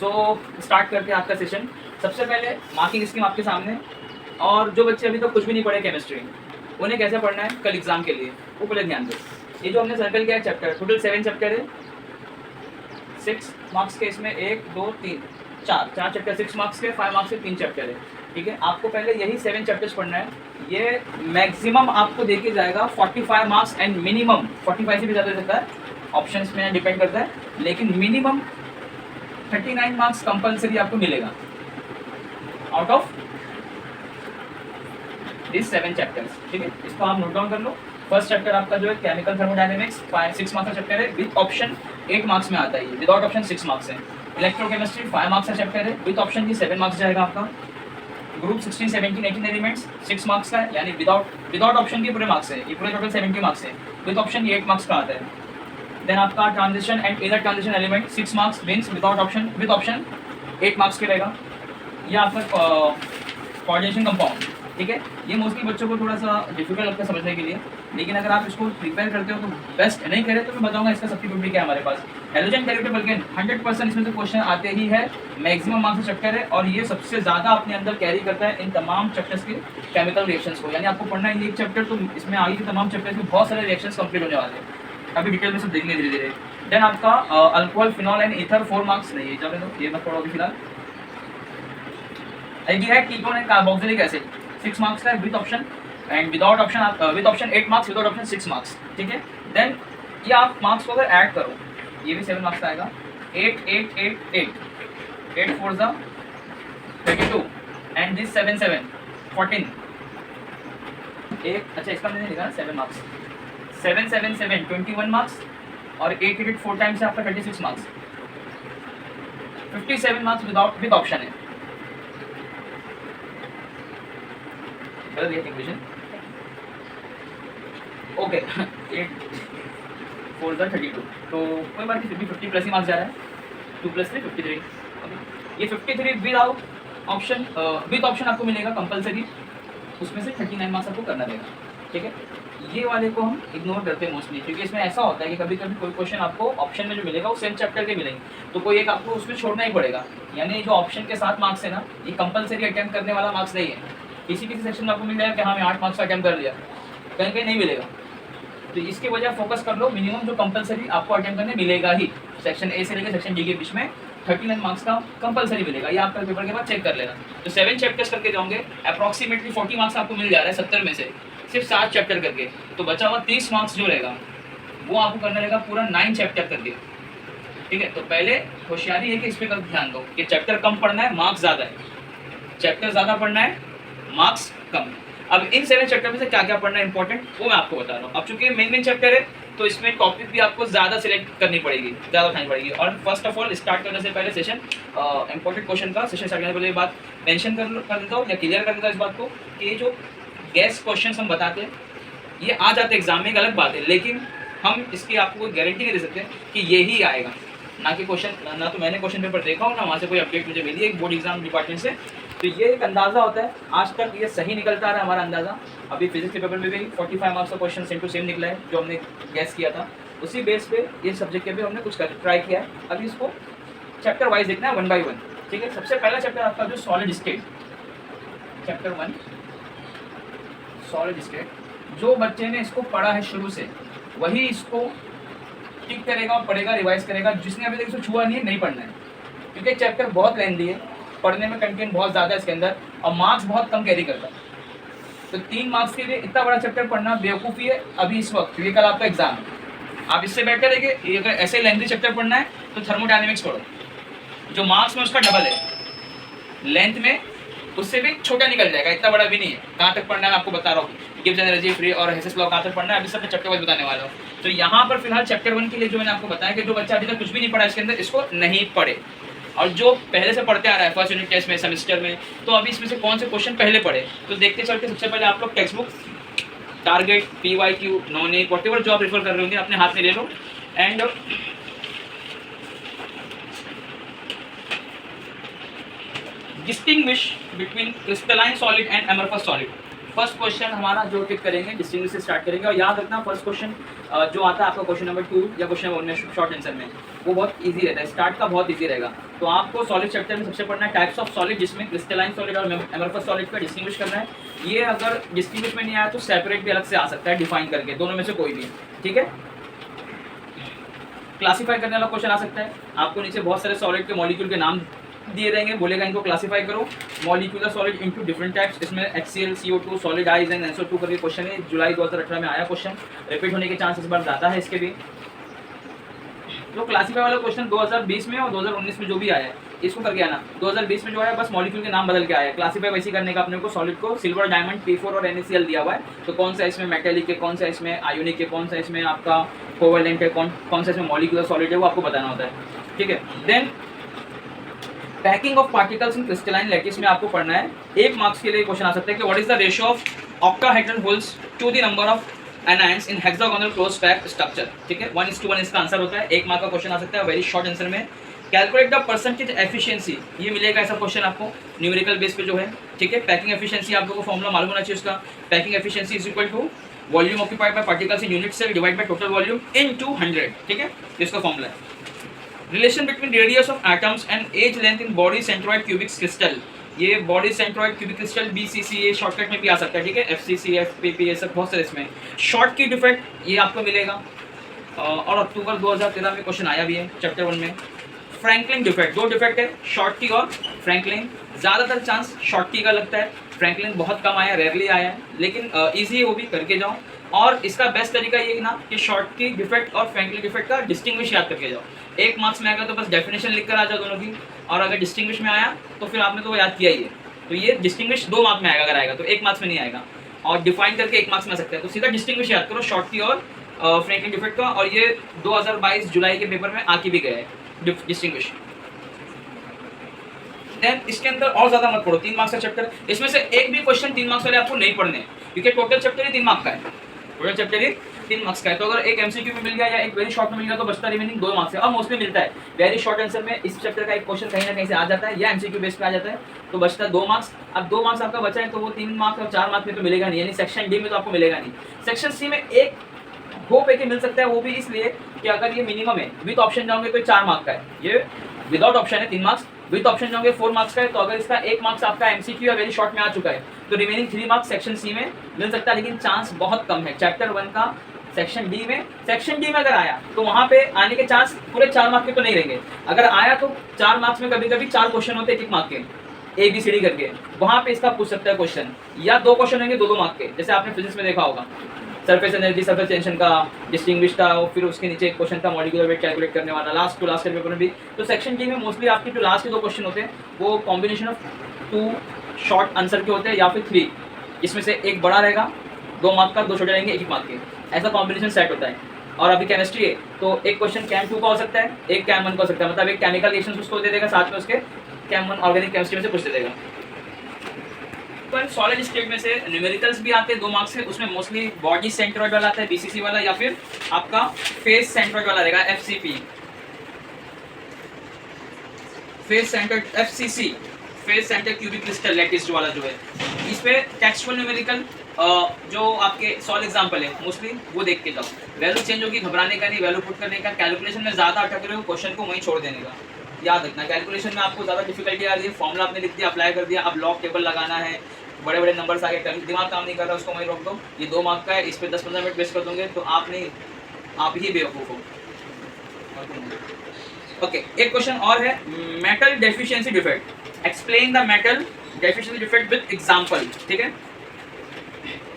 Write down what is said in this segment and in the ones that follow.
So start करते हैं आपका सेशन। सबसे पहले मार्किंग स्कीम आपके सामने, और जो बच्चे अभी तक कुछ भी नहीं पढ़े केमिस्ट्री, उन्हें कैसे पढ़ना है कल एग्जाम के लिए, वो पहले ध्यान दो। ये जो हमने सर्कल किया है चैप्टर, टोटल 7 चैप्टर है, 6 मार्क्स के, इसमें 1 2 3 4 चैप्टर 6 मार्क्स के, 5 मार्क्स के 3 चैप्टर है। ठीक है, आपको पहले यही 7 चैप्टर्स पढ़ना है। ये मैक्सिमम आपको देके जाएगा 45 मार्क्स एंड मिनिमम 45 से भी ज़्यादा रहता है, ऑप्शंस में डिपेंड करता है, लेकिन मिनिमम 39 मार्क्स कंपलसरी आपको मिलेगा आउट ऑफ दिस 7 चैप्टर्स। ठीक है, इसको आप नोट डाउन कर लो। फर्स्ट चैप्टर आपका जो है केमिकल थर्मोडायनेमिक्स, 6 मार्क्स का चैप्टर है, विद ऑप्शन 8 मार्क्स में आता है, विदाउट ऑप्शन 6 मार्क्स है। इलेक्ट्रोकेमिस्ट्री 5 मार्क्स का चैप्टर है, विद ऑप्शन की 7 मार्क्स जाएगा आपका। ग्रुप 16 17 18 एलिमेंट्स 6 मार्क्स का है, यानी विदाउट ऑप्शन के पूरे मार्क्स है, ये पूरे टोटल 70 मार्क्स है, विद ऑप्शन ये 8 मार्क्स का आता है। देन आपका transition and inner transition element 6 marks means without option, with option 8 marks के रहेगा। ये आपका कोऑर्डिनेशन कंपाउंड। ठीक है, ये मोस्टली बच्चों को थोड़ा सा डिफिकल्ट लगता है समझने के लिए, लेकिन अगर आप इसको प्रिपेयर करते हो तो बेस्ट, नहीं करे तो मैं बताऊंगा इसका सब्स्टिट्यूट क्या है हमारे पास। हेलोजन कैरेक्टर बल्कि 100% इसमें से क्वेश्चन आते ही है, मैक्सिमम मार्क्स का चैप्टर है, और ये सबसे ज़्यादा अपने अंदर कैरी करता है इन तमाम चैप्टर्स के केमिकल रिएक्शंस को। यानी आपको पढ़ना है एक चैप्टर, तो इसमें आगे के तमाम चैप्टर्स में बहुत सारे रिएक्शंस कंप्लीट होने वाले हैं। अभी डिटेल में सब देखेंगे धीरे धीरे। देन आपका alcohol, phenol and ether 4 marks नहीं है, जाने दो, ये मत पढ़ो अभी फिलहाल। Aldehyde, ketone and carboxylic acid 6 marks का with option, and without option with option 8 marks, without option 6 marks. ठीक है, देन ये आप मार्क्स को अगर ऐड करो, ये भी 7 मार्क्स का आएगा। 8 8 8 8 8 4 ज़ा 32 एंड दिस 7 7 14 एक, अच्छा इसका मैंने लिखा 7 मार्क्स, 7 7 7 21 मार्क्स, और 8 8 4 टाइम्स है आपका 36 मार्क्स, 57 मार्क्स विद ऑप्शन है। इक्वेशन ओके 8 4 ज़ा 32, तो कोई बात नहीं, फिर भी 50 प्लस ही मार्क्स जा रहा है, 2 + 3 53। ओके, ये 53 विदाउट ऑप्शन, विद ऑप्शन आपको मिलेगा कंपलसरी, उसमें से 39 मार्क्स आपको करना रहेगा। ठीक है, ये वाले को हम इग्नोर करते हैं मोस्टली, क्योंकि इसमें ऐसा होता है कि कभी कभी कोई क्वेश्चन आपको ऑप्शन में जो मिलेगा वो सेम चैप्टर के मिलेंगे, तो कोई एक आपको उसमें छोड़ना ही पड़ेगा। यानी जो ऑप्शन के साथ मार्क्स है ना, ये कंपलसरी अटेम्प्ट करने वाला मार्क्स नहीं है। किसी सेक्शन में आपको मिल जाएगा कि हाँ मैं 8 मार्क्स का अटेम्प्ट कर लिया, कहीं कहीं नहीं मिलेगा, तो इसकी वजह फोकस कर लो, मिनिमम जो कंपलसरी आपको अटेम्प्ट करने मिलेगा ही, सेक्शन ए से लेकर सेक्शन डी के बीच में 39 मार्क्स का कंपलसरी मिलेगा, ये आपका पेपर के बाद चेक कर लेना। तो 7 चैप्टर्स करके जाओगे, अप्रॉक्सीमेटली 40 मार्क्स आपको मिल जा रहा है 70 में से, सिर्फ 7 चैप्टर करके, तो बचा हुआ 30 मार्क्स जो रहेगा वो आपको करना रहेगा पूरा 9 चैप्टर करके। ठीक है, तो पहले होशियारी है कि इस पर ध्यान दो कि चैप्टर कम पढ़ना है, मार्क्स ज़्यादा है, चैप्टर ज़्यादा पढ़ना है, मार्क्स कम। अब इन 7 चैप्टर में से क्या क्या पढ़ना है इंपॉर्टेंट, वो मैं आपको बता रहा हूँ। अब चूंकि मेन चैप्टर है, तो इसमें टॉपिक भी आपको ज़्यादा सिलेक्ट करनी पड़ेगी, ज़्यादा उठानी पड़ेगी। और फर्स्ट ऑफ ऑल स्टार्ट करने से पहले सेशन इंपॉर्टेंट क्वेश्चन का सेशन स्टार्ट करने से पहले ये बात मेंशन कर देता हूँ या क्लियर कर देता हूँ इस बात को कि ये जो गैस क्वेश्चन हम बताते हैं ये आ जाते हैं एग्जाम में, एक अलग बात है, लेकिन हम इसकी आपको कोई गारंटी नहीं दे सकते कि यही आएगा। ना कि क्वेश्चन, ना तो मैंने क्वेश्चन पेपर देखा हो, ना वहाँ से कोई अपडेट मुझे मिली है बोर्ड एग्जाम डिपार्टमेंट से, तो ये एक अंदाज़ा होता है। आज तक ये सही निकलता रहा हमारा अंदाज़ा। अभी फिजिक्स के पेपर में भी 45 मार्क्स का क्वेश्चन सेम टू सेम निकला है जो हमने गैस किया था, उसी बेस पे ये सब्जेक्ट के भी हमने कुछ ट्राई किया है। अभी इसको चैप्टर वाइज देखना है, 1 बाय 1। ठीक है, सबसे पहला चैप्टर आपका जो solid state, chapter 1 solid state, जो बच्चे ने इसको पढ़ा है शुरू से वही इसको टिक करेगा और पढ़ेगा, रिवाइज करेगा। जिसने अभी तक इसको छुआ नहीं है, नहीं पढ़ना है, क्योंकि चैप्टर बहुत लेंथी है, पढ़ने में कंटेंट बहुत ज़्यादा है इसके अंदर, और मार्क्स बहुत कम कैरी करता है। तो 3 मार्क्स के लिए इतना बड़ा चैप्टर पढ़ना बेवकूफ़ी है अभी इस वक्त, क्योंकि कल आपका एग्जाम है। आप इससे बेटर है कि अगर ऐसे लेंथी चैप्टर पढ़ना है तो थर्मोडायनेमिक्स पढ़ो, जो मार्क्स में उसका डबल है, लेंथ में उससे भी छोटा निकल जाएगा, इतना बड़ा भी नहीं है। कहाँ तक पढ़ना है मैं आपको बता रहा हूँ, गिब्स एनर्जी फ्री और हेसेस लॉ कहाँ तक पढ़ना है, अभी सब चैप्टर वाइज बताने वाला हूँ। तो यहाँ पर फिलहाल चैप्टर 1 के लिए जो मैंने आपको बताया कि जो बच्चा अभी तक कुछ भी नहीं पढ़ा इसके अंदर, इसको नहीं पढ़े, और जो पहले से पढ़ते आ रहा है फर्स्ट यूनिट टेस्ट में, सेमेस्टर में, तो अभी इसमें से कौन से क्वेश्चन पहले पढ़े, तो देखते चलते सबसे पहले आप लोग text book, target, PYQ, non A, whatever जो आप रेफर कर रहे होंगे अपने हाथ में ले लो, and distinguish between crystalline solid and amorphous solid. First question हमारा जो टिक करेंगे डिस्टिंग्विश से स्टार्ट करेंगे, और याद रखना फर्स्ट क्वेश्चन जो आता है आपका क्वेश्चन नंबर 2 या क्वेश्चन नंबर 1 में शॉर्ट आंसर में, वो बहुत इजी रहता है, स्टार्ट का बहुत इजी रहेगा। तो आपको सॉलिड चैप्टर में सबसे पढ़ना है टाइप्स ऑफ सॉलिड, जिसमें क्रिस्टलाइन सॉलिड और एमरफस सॉलिड का डिस्टिंग्विश करना है। ये अगर डिस्टिंग्विश में नहीं आया तो सेपरेट भी अलग से आ सकता है डिफाइन करके, दोनों में से कोई भी, ठीक है। क्लासीफाई करने वाला क्वेश्चन आ सकता है, आपको नीचे बहुत सारे सॉलिड के मॉलिक्यूल के नाम दिए रहेंगे, बोलेगा इनको क्लासीफाई करो molecular solid into different types. इसमें HCl, CO2, solid eyes and SO2 करके क्वेश्चन है, जुलाई 2018 में आया क्वेश्चन, रिपीट होने के चांस इस बार ज़्यादा है इसके भी। तो क्लासीफाई वाला क्वेश्चन 2020 में और 2019 में जो भी आया है इसको करके आना। 2020 में जो है बस मॉलिक्यूल के नाम बदल के आया है, क्लासीफाई वैसे करने का अपने को। सॉलिड को सिल्वर, डायमंड, P4 और NaCl दिया हुआ है, तो कौन सा इसमें मेटेलिक है, कौन सा इसमें आयोनिक है, कौन सा इसमें आपका कोवेलेंट है, कौन सा इसमें मॉलिक्यूलर सॉलिड है, वो आपको बताना होता है, ठीक है। Then packing of particles in crystalline lattice में आपको पढ़ना है, 1 मार्क्स के लिए क्वेश्चन आ सकता है कि what is the ratio of octahedral holes to the number of anions in hexagonal close pack structure, ठीक है। 1:1 इसका आंसर होता है, 1 मार्क का क्वेश्चन आ सकता है वेरी शॉर्ट आंसर में। कैलकुलेट द परसेंटेज एफिशिएंसी, ये मिलेगा ऐसा क्वेश्चन आपको न्यूमेरिकल बेस पे जो है, ठीक है। पैकिंग एफिशिएंसी आप लोगों को फॉर्मूला मालूम होना चाहिए उसका, packing efficiency is equal to volume occupied by particles in unit cell divide by total volume into 100, ठीक है, इसका फॉर्मूला है। Relation between radius of atoms and edge length in body centroid cubic crystal, ये body centroid cubic crystal BCC, ये shortcut में भी आ सकता है, ठीक है। FCC, FPP, ये सब बहुत सारे इसमें। शॉर्ट की डिफेक्ट ये आपको मिलेगा, और अक्टूबर 2013 में क्वेश्चन आया भी है चैप्टर 1 में। फ्रैंकलिन डिफेक्ट, 2 डिफेक्ट है, शॉर्ट की और फ्रैंकलिन, ज़्यादातर चांस शॉर्ट की का लगता है, फ्रैंकलिन बहुत कम आया, रेयरली आया है, लेकिन ईजी है वो भी, करके जाओ। और इसका बेस्ट तरीका ये ना कि शॉर्ट की डिफेक्ट और फ्रैंकलिन डिफेक्ट का डिस्टिंग्विश याद करके जाओ। 1 मार्क्स में आएगा तो बस डेफिनेशन लिख कर आ जाओ दोनों की, और अगर डिस्टिंग्विश में आया तो फिर आपने तो वो याद किया ही है, तो ये डिस्टिंग्विश 2 मार्क्स में आएगा, अगर आएगा तो 1 मार्क्स में नहीं आएगा, और डिफाइन करके 1 मार्क्स में आ सकता है। तो सीधा डिस्टिंग्विश याद करो शॉर्ट की और फ्रैंकलिन डिफेक्ट का, और ये 2022 जुलाई के पेपर में आके भी गया है डिस्टिंग्विश। देन इसके अंदर और ज़्यादा मत पढ़ो, 3 मार्क्स का चैप्टर, इसमें से एक भी क्वेश्चन 3 मार्क्स वाले आपको नहीं पढ़ने, क्योंकि टोटल चैप्टर ही 3 मार्क्स का है, टोटल चैप्टर ही 3 मार्क्स का है। तो अगर एक MCQ में मिल गया या एक वेरी शॉर्ट में मिल गया तो बचता रिमेनिंग 2 मार्क्स है, और मोस्टली मिलता है वेरी शॉर्ट आंसर में इस चैप्टर का एक क्वेश्चन कहीं ना कहीं से आ जाता है, या MCQ बेस पे आ जाता है, तो बचता है 2 मार्क्स। अब 2 मार्क्स आपका बचा है तो वो 3 मार्क्स और 4 मार्क्स में तो मिलेगा नहीं, यानी सेक्शन डी में तो आपको मिलेगा नहीं। सेक्शन सी में एक होप है कि मिल सकता है, वो भी इसलिए कि अगर ये मिनिमम है, विद ऑप्शन जाओगे तो 4 मार्क्स का है, ये विदाउट ऑप्शन है 3 मार्क्स, विद ऑप्शन जाओगे 4 मार्क्स का है। तो अगर इसका 1 मार्क्स आपका MCQ या वेरी शॉर्ट में आ चुका है तो रिमेनिंग 3 मार्क्स सेक्शन सी में मिल सकता है, लेकिन चांस बहुत कम है चैप्टर 1 का सेक्शन डी में। सेक्शन डी में अगर आया तो वहाँ पे आने के चांस पूरे 4 मार्क्स के तो नहीं रहेंगे, अगर आया तो 4 मार्क्स में कभी कभी 4 क्वेश्चन होते हैं 1 मार्क के, ABCD करके, वहाँ पे इसका पूछ सकता है क्वेश्चन, या 2 क्वेश्चन होंगे 2-2 मार्क के, जैसे आपने फिजिक्स में देखा होगा, सरफेस एनर्जी, सरफेस टेंशन का डिस्टिंग्विश था, और फिर उसके नीचे एक क्वेश्चन था मॉलिक्यूलर वेट कैलकुलेट करने वाला, लास्ट के पेपर में भी। तो सेक्शन डी में मोस्टली आपके जो लास्ट के 2 क्वेश्चन होते हैं वो कॉम्बिनेशन ऑफ 2 शॉर्ट आंसर के होते हैं, या फिर 3, इसमें से एक बड़ा रहेगा 2 मार्क का, 2 छोटे रहेंगे 1 मार्क के, ऐसा कॉम्बिनेशन सेट होता है। और अभी केमिस्ट्री है तो एक क्वेश्चन कैम 2 का हो सकता है, एक कैम 1 का हो सकता है, मतलब एक केमिकल रिएक्शन उसको दे देगा, साथ में उसके कैम 1 ऑर्गेनिक केमिस्ट्री में से पूछ दे देगा। पर सॉलिड स्टेट में से न्यूमेरिकल्स भी आते हैं 2 मार्क्स से, उसमें मोस्टली बॉडी सेंट्रॉइड वाला आता है BCC वाला, या फिर आपका फेस सेंट्रॉइड वाला रहेगा FCP, face centroid FCC, face centre cubic crystal lattice वाला जो है, इस पे टेक्सचुअल न्यूमेरिकल जो आपके सॉल्व एग्जाम्पल है मोस्टली वो देख के जाओ, वैल्यू चेंज होगी, घबराने का नहीं, वैल्यू पुट करने का, कैलकुलेशन में ज़्यादा अटक रहे हो क्वेश्चन को वहीं छोड़ देने का, याद रखना। कैलकुलेशन में आपको ज़्यादा डिफिकल्टी आ रही है, फॉर्मूला आपने लिख दिया, अप्लाई कर दिया, अब लॉग टेबल लगाना है, बड़े बड़े नंबर्स आगे दिमाग काम नहीं कर रहा, उसको वहीं रोक दो, ये 2 मार्क का है, इस पर 10-15 मिनट वेस्ट कर दोगे तो आप नहीं, आप ही बेवकूफ़ हो। ओके, एक क्वेश्चन और है, metal deficiency defect, explain the metal deficiency defect with example, ठीक है।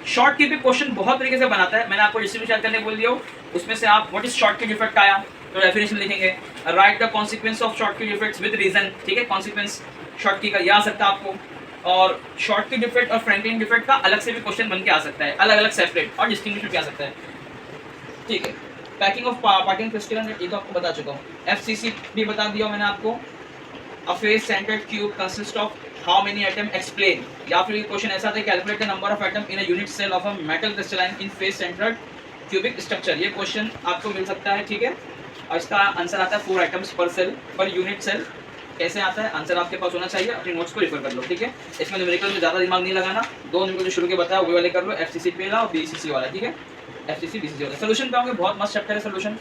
शॉर्ट की भी क्वेश्चन बहुत तरीके से बनाता है, मैंने आपको डिस्ट्रीब्यूशन याद करने बोल दिया, उसमें से आप व्हाट इज शॉर्ट की डिफेक्ट आया तो डेफिनेशन लिखेंगे, right the consequence of short की डिफेक्ट्स विद रीजन, ठीक है, कॉन्सिक्वेंस शॉर्ट की का ये आ सकता है आपको, और शॉर्ट की डिफेक्ट और फ्रैंकलिन डिफेक्ट का अलग से भी क्वेश्चन बन के आ सकता है, अलग अलग सेपरेट, और डिस्टिंग्विश भी आ सकता है, ठीक है। पैकिंग ऑफ पार्टिकल क्रिस्टल ये तो आपको बता चुका हूँ, FCC भी बता दिया मैंने आपको, a face centered cube consists of how many atom explain, या फिर क्वेश्चन ऐसा था calculate the number of atom in a unit cell of a metal crystalline in face centred cubic structure, ये क्वेश्चन आपको मिल सकता है, ठीक है। और इसका आंसर आता है 4 एटम्स पर सेल पर यूनिट सेल कैसे आता है, आंसर आपके पास होना चाहिए, अपने नोट्स को रेफर कर लो, ठीक है। इसमें न्यूमेरिकल में ज़्यादा दिमाग नहीं लगाना, 2 न्यूमेरिकल जो शुरू के बताया वो वाले कर लो, FCC पहला और BCC वाला, ठीक है। FCC BCC वाला सोल्यूशन पे आओगे, बहुत मस्त चैप्टर है solution.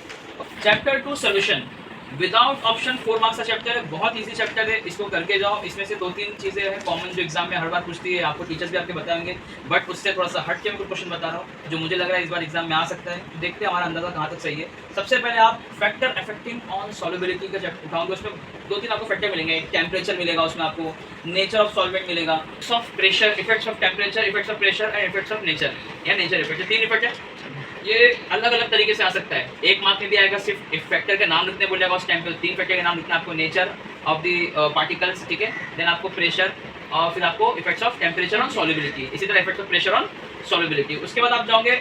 Chapter 2 solution without option 4 marks का चैप्टर है, बहुत इजी चैप्टर है, इसको करके जाओ। इसमें से 2-3 चीज़ें हैं कॉमन जो एग्जाम में हर बार पूछती है, आपको टीचर्स भी आपके बताएंगे, बट उससे थोड़ा सा हट के मैं कुछ क्वेश्चन बता रहा हूँ जो मुझे लग रहा है इस बार एग्जाम में आ सकता है। देखते हैं हमारा अंदाजा कहाँ तक सही है। सबसे पहले आप फैक्टर अफेक्टिंग ऑन सॉल्युबिलिटी का चैप्टर उठाओगे, उसमें 2-3 आपको फैक्टर मिलेंगे। एक टेम्परेचर मिलेगा, उसमें आपको नेचर ऑफ सॉल्वेंट मिलेगा, of pressure, effects of temperature, effects of pressure and effects of nature या नेचर इफेक्ट, 3 इफेक्ट है। ये अलग अलग तरीके से आ सकता है। एक मार्क में भी आएगा सिर्फ एक फैक्टर के नाम लिखने बोलेगा, उस टाइम पे 3 फैक्टर के नाम लिखना आपको, नेचर ऑफ द पार्टिकल्स, ठीक है, देन आपको प्रेशर और फिर आपको effects of temperature on solubility, इसी तरह effects of pressure on solubility. उसके बाद आप जाओगे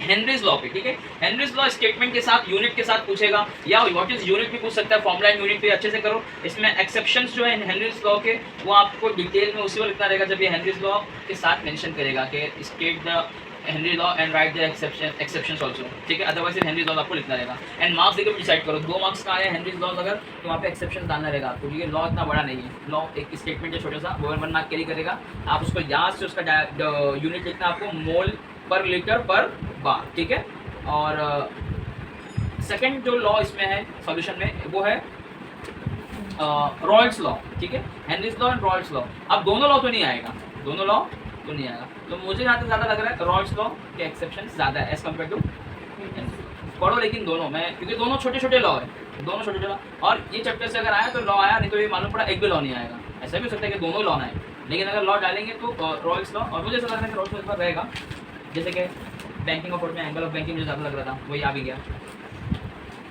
हेनरीज लॉ पे, ठीक है। हेनरीज लॉ स्टेटमेंट के साथ यूनिट के साथ पूछेगा, या व्हाट इज यूनिट भी पूछ सकता है, फॉर्मूला एंड यूनिट भी अच्छे से करो। इसमें एक्सेप्शंस जो है हेनरीज लॉ के वो आपको डिटेल में उसी वक्त लिखना रहेगा जब ये हेनरीज लॉ के साथ मेंशन करेगा कि state the Henry law and right the exceptions also, ठीक है। अदरवाइज हेनरी लॉ आपको लिखना रहेगा एंड मार्क्स देकर डिसाइड करो। 2 मार्क्स का आया हेनरी लॉ अगर, तो वहाँ पे एक्सेप्शन डालना रहेगा आपको, क्योंकि लॉ इतना बड़ा नहीं है। लॉ एक स्टेटमेंट है छोटा सा, वो 1 मार्क कैरी करेगा। आप उसको याद से उसका यूनिट लिखना आपको, मोल पर लीटर पर बार, ठीक है। और सेकेंड जो लॉ इसमें है सॉल्यूशन में वो है रॉयल्स लॉ, ठीक है। Henry's law and Royals law. अब दोनों लॉ तो नहीं आएगा, दोनों लॉ तो नहीं आएगा, तो मुझे यहाँ तक ज़्यादा लग रहा है रॉयल्स लॉ के एक्सेप्शन ज़्यादा है एज कम्पेयर टू पढ़ो, लेकिन दोनों में, क्योंकि दोनों छोटे छोटे लॉ है, दोनों छोटे छोटे लॉ। और ये चैप्टर से अगर आया तो लॉ आया, नहीं तो ये मालूम पड़ा एक भी लॉ नहीं आएगा। ऐसा भी हो सकता है कि दोनों लॉ ना आए, लेकिन अगर लॉ डालेंगे तो रॉयल्स लॉ। और मुझे ऐसा लग रहा है कि रॉयल्स लॉ पर रहेगा, जैसे कि बैंकिंग ऑफ में एंगल ऑफ बैंकिंग मुझे ज़्यादा लग रहा था, वही आ भी गया।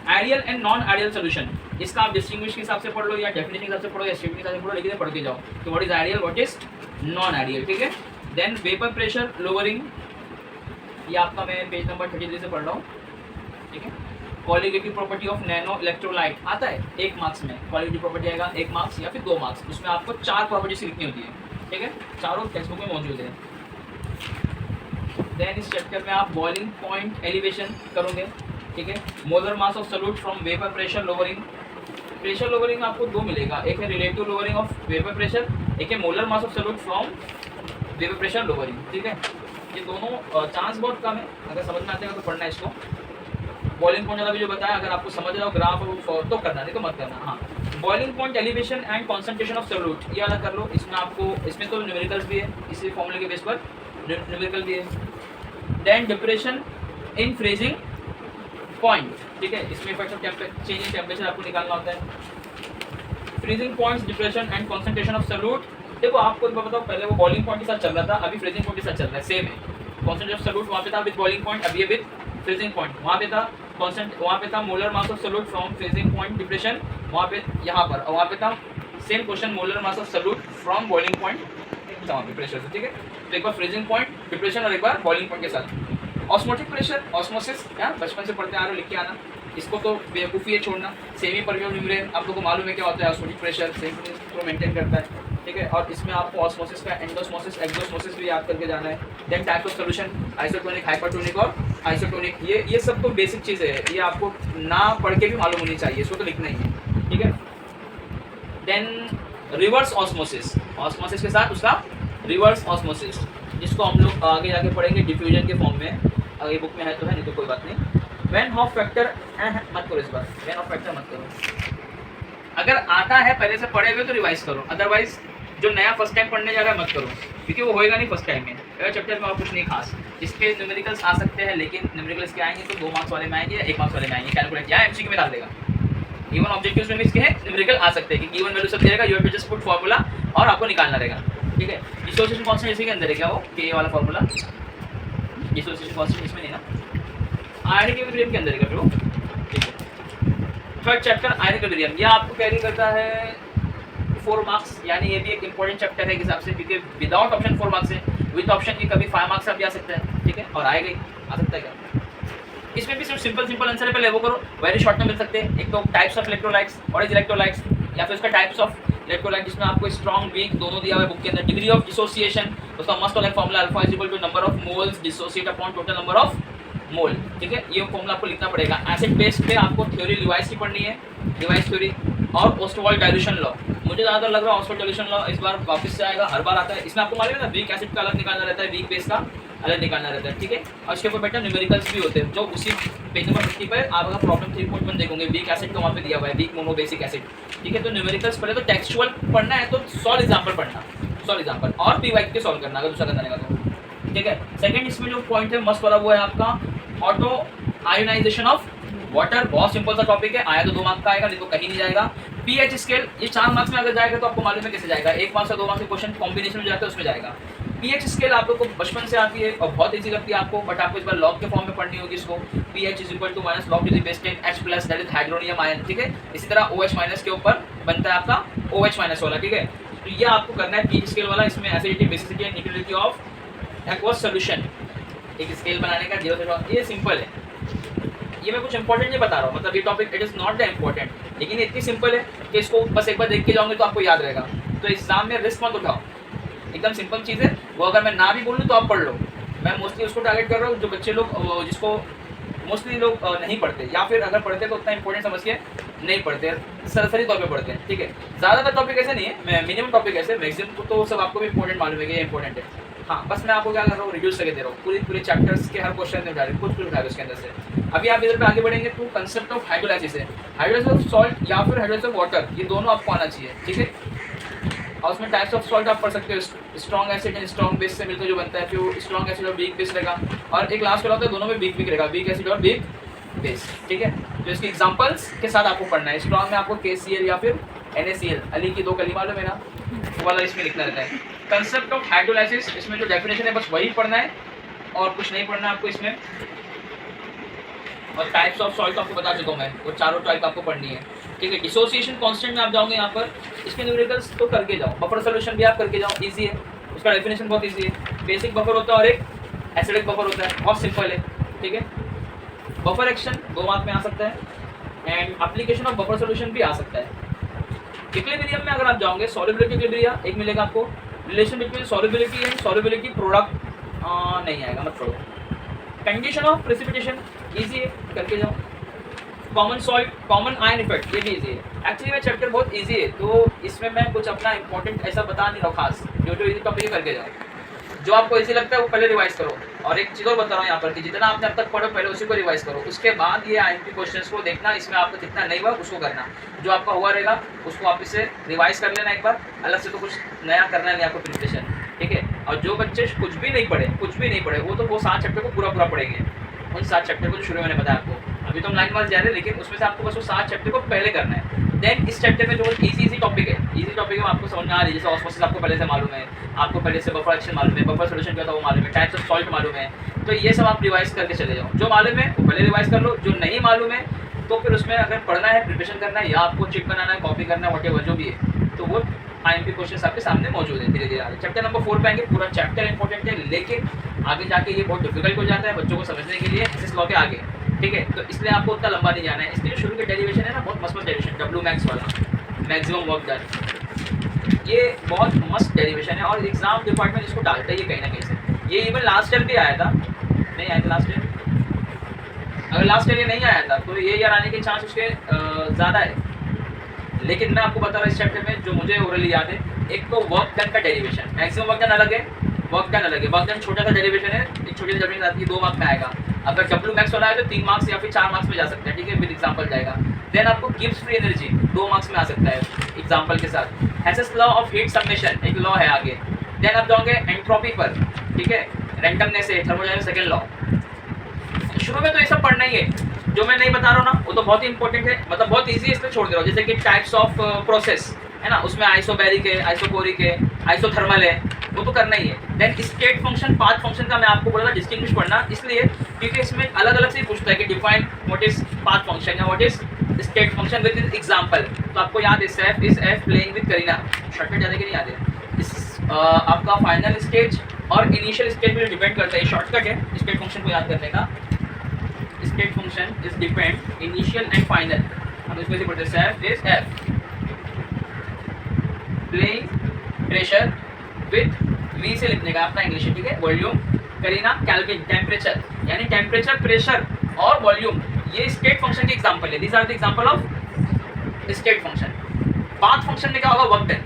Ideal and non ideal solution, इसका आप डिस्टिंग्विश के हिसाब से पढ़ लो या डेफिनेशन के हिसाब से पढ़ो या स्टेटमेंट के हिसाब से पढ़ो, लेकिन पढ़ के जाओ कि what is ideal, what is non ideal, ठीक है। देन वेपर प्रेशर लोअरिंग, ये आपका मैं पेज नंबर 33 से पढ़ रहा हूँ, ठीक है। Qualitative property of nano electrolyte आता है 1 मार्क्स में, क्वालिटेटिव प्रॉपर्टी आएगा 1 मार्क्स या फिर 2 मार्क्स, उसमें आपको 4 प्रॉपर्टीज लिखनी होती है, ठीक है, चारों टेक्स्ट बुक में मौजूद है। देन इस चैप्टर में आप बॉइलिंग पॉइंट एलिवेशन करोगे, ठीक है। Molar mass of solute from vapour pressure lowering, pressure lowering आपको 2 मिलेगा, एक है relative lowering of vapour pressure, एक है molar mass of solute from vapour pressure lowering, ठीक है। ये दोनों चांस बहुत कम है, अगर समझ में आते हैं तो पढ़ना है इसको। बॉइलिंग पॉइंट वाला भी जो बताया, अगर आपको समझ रहा हो ग्राफ तो करना, नहीं तो मत करना। हाँ, boiling point elevation and concentration of solute, ये वाला कर लो। इसमें आपको, इसमें तो न्यूमेरिकल्स भी है, इसी फॉर्मूले के बेस पर न्यूमेरिकल भी है। Then depression in freezing point, ठीक है, इसमें effect of change in temperature आपको निकालना होता है। Freezing points, depression and concentration of solute, देखो आपको बताओ, पहले वो बॉइलिंग पॉइंट के साथ चल रहा था, अभी फ्रीजिंग पॉइंट के साथ चल रहा है, सेम है। कॉन्सेंट्रेशन ऑफ सॉल्यूट वहाँ पे था विद बॉइलिंग पॉइंट, अभी विद फ्रीजिंग पॉइंट। वहाँ पे था वहाँ पे था molar mass of solute from freezing point depression, वहाँ पे यहाँ पर, और वहाँ पे था same question molar mass of solute from boiling point वहाँ पे प्रेशर से, ठीक है। तो एक बार फ्रीजिंग पॉइंट डिप्रेशन और एक बार बॉइलिंग पॉइंट के साथ। ऑस्मोटिक प्रेशर, ऑस्मोसिस, यहाँ बचपन से पढ़ते आ रहे हो, लिख के आना, इसको तो बेवकूफ़ी है छोड़ना। सेमी परमेबल मेम्ब्रेन आप लोगों को मालूम है क्या होता है, ऑस्मोटिक प्रेशर सेमी को मेंटेन करता है, ठीक है। और इसमें आपको ऑस्मोसिस का एंडोस्मोसिस, एक्सोस्मोसिस भी याद करके जाना है। Then types of solution, isotonic, hypertonic और आइसोटोनिक, ये सब तो बेसिक चीज़ें है, ये आपको ना पढ़ के भी मालूम होनी चाहिए, इसको तो लिखना ही है, ठीक है। देन रिवर्स ऑस्मोसिस, ऑस्मोसिस के साथ उसका रिवर्स ऑस्मोसिस, जिसको हम लोग आगे जाके पढ़ेंगे डिफ्यूजन के फॉर्म में, अगर बुक में है तो है, नहीं तो कोई बात नहीं। वैन हॉफ फैक्टर मत करो इस बार, वैन हॉफ फैक्टर मत करो, अगर आता है पहले से पढ़े हुए तो रिवाइज करो, अदरवाइज जो नया फर्स्ट टाइम पढ़ने जा रहा है मत करो, क्योंकि वो होएगा नहीं फर्स्ट टाइम में। पहले चैप्टर में और कुछ नहीं खास, इसके न्यूमेरिकल्स आ सकते हैं, लेकिन न्यूमेरिकल्स के आएंगे तो 2 मार्क्स वाले में आएंगे या 1 मार्क्स वाले में आएंगे, कैलकुलेट या एमसीक्यू में डाल देगा। इवन ऑब्जेक्टिव्स में भी इसके हैं न्यूमेरिकल आ सकते हैं, कि गिवन वैल्यू सब देगा, you have to just put formula और आपको निकालना रहेगा, ठीक है। डिसोसिएशन कांस्टेंट इसी के अंदर है क्या, वो के वाला फार्मूला, डिसोसिएशन कांस्टेंट इसमें नहीं ना, आयनिक इक्विलिब्रियम के अंदर है क्या वो, ठीक है। थर्ड चैप्टर आयनिक इक्विलिब्रियम, यह आपको कैरी करता है 4 मार्क्स, यानी ये भी एक इंपॉर्टेंट चैप्टर है हिसाब से, क्योंकि विदाउट ऑप्शन 4 मार्क्स है, विद ऑप्शन की कभी 5 मार्क्स का भी आ सकता है, ठीक है, और आएगा ही, आ सकता है क्या। इसमें भी सिर्फ सिंपल आंसर है, पहले वो करो, वेरी शॉर्ट में मिल सकते हैं। एक तो types of electrolytes, what is electrolytes, या फिर उसका टाइप्स ऑफ इलेक्ट्रोलाइट, जिसमें आपको स्ट्रॉन्ग वीक दोनों दिया हुआ है बुक के अंदर। डिग्री ऑफ डिसोसिएशन, उसका मस्त वाला formula, alpha is equal to number of moles dissociate upon total number of mole, ठीक है, ये फॉर्मूला आपको लिखना पड़ेगा। एसिड बेस पे आपको थ्योरी रिवाइज की पढ़नी है, रिवाइज थ्योरी, और ओस्टवाल्ड डाइल्यूशन लॉ। मुझे ज़्यादातर लग रहा है ओस्टवाल्ड डाइल्यूशन लॉ इस बार वापस से आएगा, हर बार आता है। इसमें आपको मालूम है ना, वीक एसिड का अलग निकालना रहता है, वीक बेस का अलग निकालना रहता है, ठीक है। और इसके ऊपर बेटा न्यूमेरिकल्स भी होते हैं, जो उसी पेज नंबर 50 पर आप अगर प्रॉब्लम 3.1 देखोगे, वीक एसिड का वहाँ पे दिया हुआ है, वीक मोनो बेसिक एसिड, ठीक है। तो न्यूमेरिकल्स पहले तो टेक्सचुअल पढ़ना है तो 100 एग्जाम्पल पढ़ना, 100 एग्जाम्पल, और पीवाई के सॉल्व करना अगर दूसरा करने का तो, ठीक है। सेकंड इसमें जो पॉइंट है मस्त वाला वो है आपका ऑटो आयोनाइजेशन ऑफ वाटर। बहुत सिंपल सा टॉपिक है, आया तो 2 मार्क्स का आएगा, नहीं तो कहीं नहीं जाएगा। पीएच स्केल ये 4 मार्क्स में अगर जाएगा तो आपको मालूम है कैसे जाएगा, 1 मार्क्स से 2 मार्क्स के क्वेश्चन कॉम्बिनेशन में जाते हैं उसमें जाएगा। पीएच स्केल आप लोग को बचपन से आती है और बहुत ईजी लगती है आपको, बट आपको इस बार लॉग के फॉर्म में पढ़नी होगी इसको। PH is equal to minus log to the base 10 H plus that is hydronium ion, ठीक है। इसी तरह OH माइनस के ऊपर बनता है आपका OH माइनस वाला, ठीक है। तो ये आपको करना है पीएच स्केल वाला। इसमें acidity, basicity and neutrality of aqueous solution, एक स्केल बनाने का 0 से, ये सिंपल है। ये मैं कुछ इंपॉर्टेंट नहीं बता रहा हूँ, मतलब ये topic it is not the important, लेकिन ये इतनी सिंपल है कि इसको बस एक बार देख के जाओगे तो आपको याद रहेगा। तो एग्जाम में रिस्क मत उठाओ, एकदम सिंपल चीज़ है वो। अगर मैं ना भी बोलूँ तो आप पढ़ लो। मैं मोस्टली उसको टारगेट कर रहा हूँ जो बच्चे लोग, जिसको मोस्टली लोग नहीं पढ़ते, या फिर अगर पढ़ते तो उतना इंपॉर्टेंट समझ के नहीं पढ़ते, सरसरी तौर पे पढ़ते हैं, ठीक है। ज़्यादातर टॉपिक ऐसे नहीं है, मिनिमम टॉपिक ऐसे, मैक्सिमम तो सब आपको भी इंपॉर्टेंट मालूम है कि ये इंपॉर्टेंट है। हाँ, बस मैं आपको क्या कर रहा हूँ, रिड्यूस करके दे रहा हूँ, पूरे चैप्टर्स के हर क्वेश्चन में उठा रहे कुछ उठा रहे उसके अंदर से। अभी आप इधर पे आगे बढ़ेंगे तो कंसेप्ट ऑफ हाइड्रोलाइसिस है, हाइड्रोलाइसिस ऑफ सॉल्ट या फिर हाइड्रोलाइसिस ऑफ वाटर, ये दोनों आपको आना चाहिए, ठीक है। और उसमें टाइप्स ऑफ सॉल्ट आप पढ़ सकते हो, strong acid and strong base से मिलकर जो बनता है, फिर स्ट्रॉन्ग एसिड और वीक बेस रहेगा, और एक लास्ट वाला होता है दोनों में वीक रहेगा, वीक एसिड और वीक बेस, ठीक है। तो इसके एग्जांपल्स के साथ आपको पढ़ना है। स्ट्रॉन्ग में आपको KCl या फिर NaCl, अली की 2 कली मालूम है ना, वो वाला इसमें लिखना रहता है। कंसेप्ट ऑफ हाइड्रोलाइसिस, इसमें जो डेफिनेशन है बस वही पढ़ना है और कुछ नहीं पढ़ना आपको इसमें। और टाइप्स ऑफ सॉल्ट आपको बता चुका हूँ मैं, वो चारों टाइप आपको पढ़नी है, ठीक है। डिसोसिएशन कांस्टेंट में आप जाओगे यहाँ पर, इसके न्यूमेरिकल्स तो करके जाओ, बफर सॉल्यूशन भी आप करके जाओ, इजी है, उसका डेफिनेशन बहुत इजी है। बेसिक बफर होता है और एक एसिडिक बफर होता है, बहुत सिंपल है, ठीक है। बफर एक्शन 2 मार्क में आ सकता है, and application of buffer solution भी आ सकता है। इक्विलिब्रियम में अगर आप जाओगे, सॉल्युबिलिटी इक्विलिब्रिया एक मिलेगा आपको, relation between solubility and solubility product नहीं आएगा, मत पढ़ो। कंडीशन ऑफ प्रेसिपिटेशन इजी है, करके जाओ। Common salt, common ion effect, ये भी इजी है। एक्चुअली में चैप्टर बहुत इजी है, तो इसमें मैं कुछ अपना इंपॉर्टेंट ऐसा बता नहीं रहा हूँ खास, जो इजी टॉपिक करके जाओ, जो आपको इजी लगता है वो पहले रिवाइज करो। और एक चीज़ और बता रहा हूँ यहाँ पर कि जितना आपने अब तक पढ़ो पहले उसी को रिवाइज करो, उसके बाद ये IMP क्वेश्चंस को देखना, इसमें आपको जितना नहीं हुआ उसको करना, जो आपका हुआ रहेगा उसको आप इसे रिवाइज कर लेना एक बार, अलग से तो कुछ नया करना नहीं आपको प्रिपरेशन, ठीक है। और जो बच्चे कुछ भी नहीं पढ़े वो तो वो 7 चैप्टर को पूरा पढ़ेंगे, उन 7 चैप्टर को जो शुरू में मैंने बताया आपको। अभी तो हम लाइन वाइज जा रहे हैं, लेकिन उसमें से आपको बस वो 7 चैप्टर को पहले करना है। देन इस चैप्टर में जो इजी टॉपिक है आपको समझ में आ रही है, जैसे ऑस्मोसिस आपको पहले से मालूम है, आपको पहले से बफर एक्शन मालूम है, बफर सॉल्यूशन क्या था वो मालूम है, टाइप्स ऑफ सॉल्ट मालूम है, तो ये सब आप रिवाइज करके चले जाओ। जो मालूम है वो पहले रिवाइज कर लो, जो नहीं मालूम है तो फिर उसमें अगर पढ़ना है, प्रिपरेशन करना है, या आपको चिट बनाना है, कॉपी करना है, व्हाटएवर जो भी है, तो वो IMP क्वेश्चन आपके सामने मौजूद है। धीरे धीरे आगे चैप्टर नंबर 4 पे आएंगे, पूरा चैप्टर इंपॉर्टेंट है, लेकिन आगे जाके ये बहुत डिफिकल्ट हो जाता है बच्चों को समझने के लिए, एसएस लॉ के आगे, ठीक है। तो इसलिए आपको उतना लंबा नहीं जाना है। इसके जो शुरू के डेरिवेशन है ना, बहुत मस्त डेरिवेशन, WMAX वाला, मैक्सिमम वर्क डन, ये बहुत मस्त डेरिवेशन है, और एग्जाम डिपार्टमेंट इसको डालता है ये कहीं ना कहीं से। ये इवन लास्ट ईयर भी आया था, नहीं आया था लास्ट ईयर, अगर लास्ट ईयर ये नहीं आया था तो ये ईयर आने के चांस उसके ज़्यादा है। लेकिन मैं आपको बता रहा हूँ इस चैप्टर में जो मुझे ओरली याद है, एक तो वर्क डन का डेरिवेशन, मैक्सिमम वर्क डन अलग है, वर्क डन अलग है। वर्क डन छोटा सा डेरिवेशन है, एक छोटी सी डेरिवेशन आती है, 2 मार्क्स में आएगा। अगर WMAX वाला है तो 3 मार्क्स या फिर 4 मार्क्स में जा सकता है, ठीक है, विद एग्जाम्पल जाएगा। देन आपको गिब्स फ्री एनर्जी 2 मार्क्स में आ सकता है एग्जाम्पल के साथ। Hess's law of heat submission एक लॉ है आगे। देन आप जाओगे एंट्रोपी पर, ठीक है, रैंडमनेस है, थर्मोडायनामिक्स सेकंड लॉ। शुरू में तो ये सब पढ़ना ही है, जो मैं नहीं बता रहा हूँ ना वो तो बहुत ही इंपॉर्टेंट है, मतलब बहुत इजी है, इसलिए छोड़ दे रहा हूँ। जैसे कि टाइप्स ऑफ प्रोसेस है ना, उसमें आइसोबैरिक है, आइसोकोरिक है, आइसोथर्मल है, वो तो करना ही है। Then state function, path function का मैं आपको बोला था डिस्टिंग्विश पढ़ना, इसलिए क्योंकि इसमें अलग अलग से पूछता है कि define what is path function या what is state function with example. तो आपको याद है safe is F playing with Kareena, shortcut याद है कि नहीं याद है? इस आपका फाइनल स्टेज और इनिशियल स्टेज पे डिपेंड करता है, शॉर्टकट है स्टेट फंक्शन को याद करने का। State function is depend initial and final, हम इसमें से पढ़ते हैं safe is F playing pressure with V से लिखने का अपना इंग्लिश, ठीक है। वॉल्यूम, करीना, केल्विन, टेम्परेचर, यानी टेम्परेचर, प्रेशर और वॉल्यूम, ये स्टेट फंक्शन के एग्जांपल है। These are the example of state function. Path function में क्या होगा, वर्क डन।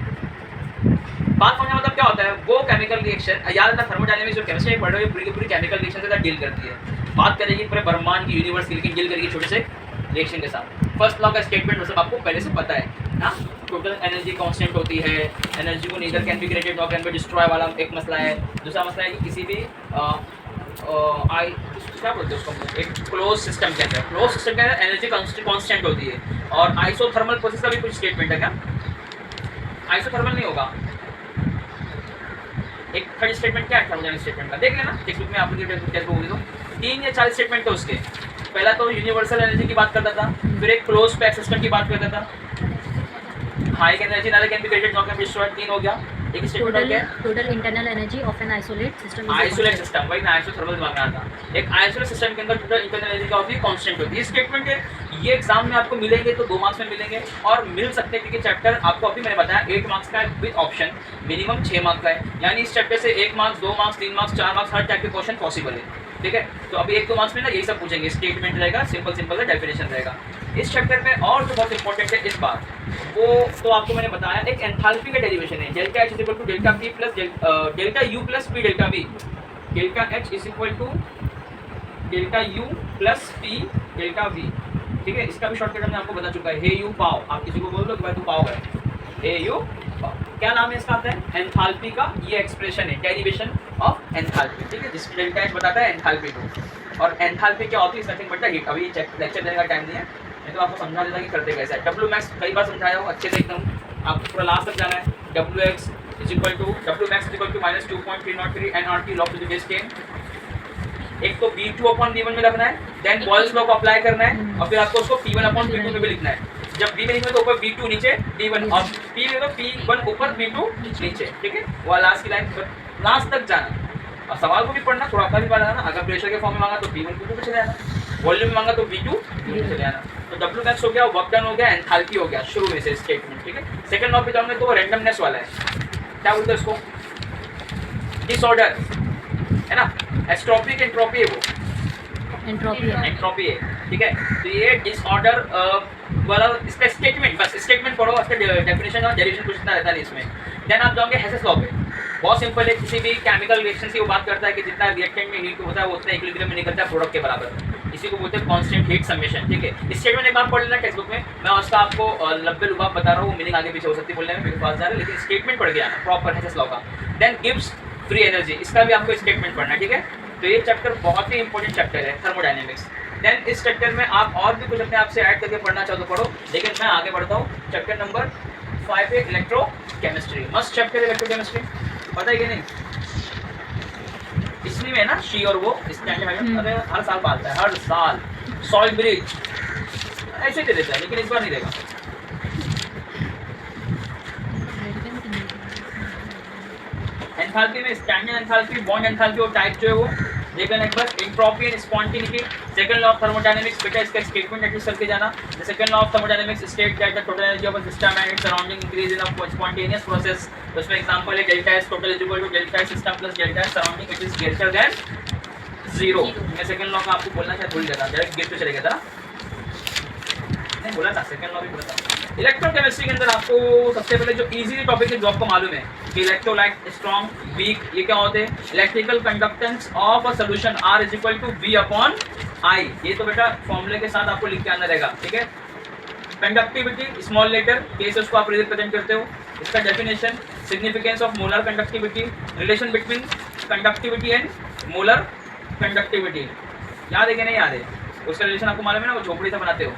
बाथ फंक्शन मतलब क्या होता है, वो केमिकल रिएक्शन, याद रखना थर्मोडायनेमिक्स जो केमिस्ट्री पढ़ रहे हो पूरी पूरी केमिकल रिएक्शन के साथ डील करती है, बात करेगी पूरे ब्रह्मांड की यूनिवर्स की, डील करेगी छोटे से रिएक्शन के साथ। फर्स्ट लॉ का स्टेटमेंट मतलब आपको पहले से पता है ना, टोटल एनर्जी कांस्टेंट होती है, एनर्जी को neither can be created nor can be destroy वाला एक मसला है। दूसरा मसला है कि किसी भी क्या बोलते हैं उसको, एक क्लोज सिस्टम के अंदर, क्लोज सिस्टम के अंदर एनर्जी कांस्टेंट होती है। और आइसोथर्मल प्रोसेस का भी कुछ स्टेटमेंट है क्या, आइसोथर्मल नहीं होगा, एक थर्ड स्टेटमेंट क्या है थर्मोडायनेमिक स्टेटमेंट का, देख लेना टेक्स्ट बुक में, आप लोग टेक्स्ट बुक होगी तो 3 या 4 स्टेटमेंट थे उसके। पहला तो यूनिवर्सल एनर्जी की बात करता था, फिर एक क्लोज पैक सिस्टम की बात करता था, हाई एनर्जी नाले can be created not can be destroyed, 3 हो गया। एक स्टेटमेंट हो गया total internal energy of an isolate system, isolate system, वही मैं आइसोथर्मल मांग रहा था। एक आइसोलेट सिस्टम के अंदर टोटल इंटरनल एनर्जी क्या होती है, कांस्टेंट होती है। स्टेटमेंट है ये एग्जाम में आपको मिलेंगे तो 2 मार्क्स में मिलेंगे और मिल सकते हैं, क्योंकि चैप्टर आपको अभी मैंने बताया 8 मार्क्स का है विद ऑप्शन, मिनिमम 6 मार्क्स का है, यानी इस चैप्टर से 1 मार्क्स 2 मार्क्स 3 मार्क्स 4 मार्क्स हर टाइप के क्वेश्चन पॉसिबल है, ठीक है। तो अभी 1-2 मार्क्स में ना यही सब पूछेंगे, स्टेटमेंट रहेगा, सिंपल सिंपल डेफिनेशन रहेगा। इस चैप्टर में और जो बहुत इंपॉर्टेंट है इस बार वो तो आपको मैंने बताया, एक एंथैल्पी का डेरिवेशन है, delta H equal to delta P plus delta U plus P delta V, delta H is equal to delta U plus P delta V, ठीक है। इसका भी शॉर्टकट हमने आपको बता चुका है, हे यू पाव, आप किसी को बोल दो कि भाई तू पाव है, हे यू पाव, क्या नाम है इसका, आता है एंथैल्पी का, ये एक्सप्रेशन है डेरिवेशन ऑफ एंथैल्पी, ठीक है, जिसमें डेल्टा H बताता है एंथैल्पी को, और एंथैल्पी क्या होती है, नथिंग बट द हीट। अभी लेक्चर देने का टाइम नहीं है, मैं तो आपको समझा देता कि करते कैसे है। डब्ल्यू मैक्स कई बार समझाया हो अच्छे से एकदम, आपको पूरा लास्ट तक जाना है। W X is equal to W max is equal to minus 2.303 NRT log to the base 10। एक तो V2/V1 में रखना है, देन बॉयल्स लॉ को अप्लाई करना है, और फिर आपको उसको P1/V2 में भी लिखना है। जब B में लिखना तो ऊपर V2 नीचे P1, और P में तो P1 ऊपर V2 नीचे, ठीक है। वो लास्ट की लाइन पर लास्ट तक जाना, और सवाल को भी पढ़ना, थोड़ा अपना भी पढ़ना ना। अगर प्रेशर के फॉर्म में मांगा तो P1 P2 पे चले जाना, वॉल्यूम में मांगा तो V2 चले जाना। तो डब्ल्यू मैक्स हो गया, वर्क डन हो गया, एंथैल्पी हो गया शुरू में से स्टेटमेंट, ठीक है। सेकंड लॉ पे जाऊंगे तो वो रैंडमनेस वाला है, क्या बोलते हैं उसको, डिसऑर्डर है ना, एस्ट्रोपी की एंट्रोपी है, वो एंट्रोपी है, ठीक है। तो ये डिसऑर्डर वाला इसका स्टेटमेंट, बस स्टेटमेंट पढ़ो, उसका डेफिनेशन और डेरिवेशन कुछ इतना रहता नहीं इसमें। देन आप जाओगे हेसेस लॉ पे, बहुत सिंपल है, किसी भी केमिकल रिएक्शन की वो बात करता है कि जितना रिएक्टेंट में हीट होता है वो उतना इक्विलिब्रियम में निकलता है प्रोडक्ट के बराबर, इसी को बोलते हैं कांस्टेंट हीट समेशन, ठीक है। स्टेटमेंट एक बार पढ़ लेना टेक्स्ट बुक में, मैं उसका आपको लब्बे लुबाब बता रहा हूँ, मीनिंग आगे पीछे हो सकती है बोलने में, मेरे पास जा रहा है, लेकिन स्टेटमेंट पढ़ के आना प्रॉपर हेसेस लॉ का। देन गिव्स फ्री एनर्जी, इसका भी आपको स्टेटमेंट पढ़ना है, ठीक है। तो ये चैप्टर बहुत ही इंपॉर्टेंट चैप्टर है थर्मोडायनेमिक्स। देन इस चैप्टर में आप और भी कुछ अपने आप से ऐड करके पढ़ना चाहो तो पढ़ो, लेकिन मैं आगे बढ़ता हूँ। चैप्टर नंबर 5 है इलेक्ट्रोकेमिस्ट्री, मस्त चैप्टर इलेक्ट्रोकेमिस्ट्री, पता है कि नहीं, इसलिए में ना शी और वो स्टैंडर्ड अरे हर साल पालता है, हर साल सॉइल ब्रिज ऐसे दे देता है, लेकिन इस बार नहीं देगा। एंथैल्पी में स्टैंडर्ड एंथैल्पी, बॉन्ड एंथैल्पी और टाइप जो है वो देख लेना एक बार। Entropy and spontaneity, second law of thermodynamics, बेटा इसका स्टेटमेंट एटलीस्ट करके जाना। The second law of thermodynamics state that the total energy of a system and its surrounding increase in a spontaneous process. तो उसमें एग्जांपल है delta S total is equal to delta S system plus delta S surrounding it is greater than 0। मैं second law का आपको बोलना चाहिए, भूल गया था, डायरेक्ट गिफ्ट पे चले गया था, नहीं बोला था, सेकंड लॉ भी बोला था। इलेक्ट्रोकेमिस्ट्री के अंदर आपको सबसे पहले जो इजी टॉपिक है जो आपको मालूम है कि इलेक्ट्रोलाइट स्ट्रॉन्ग वीक, ये क्या होते हैं, electrical conductance of a solution R is equal to V/I, ये तो बेटा फॉर्मूले के साथ आपको लिख के आना रहेगा, ठीक है। कंडक्टिविटी स्मॉल लेटर के से उसको आप रिप्रेजेंट करते हो, इसका definition, significance of molar conductivity, relation between conductivity and molar conductivity, याद है कि नहीं याद है, उसका रिलेशन आपको मालूम है ना, वो झोपड़ी से बनाते हो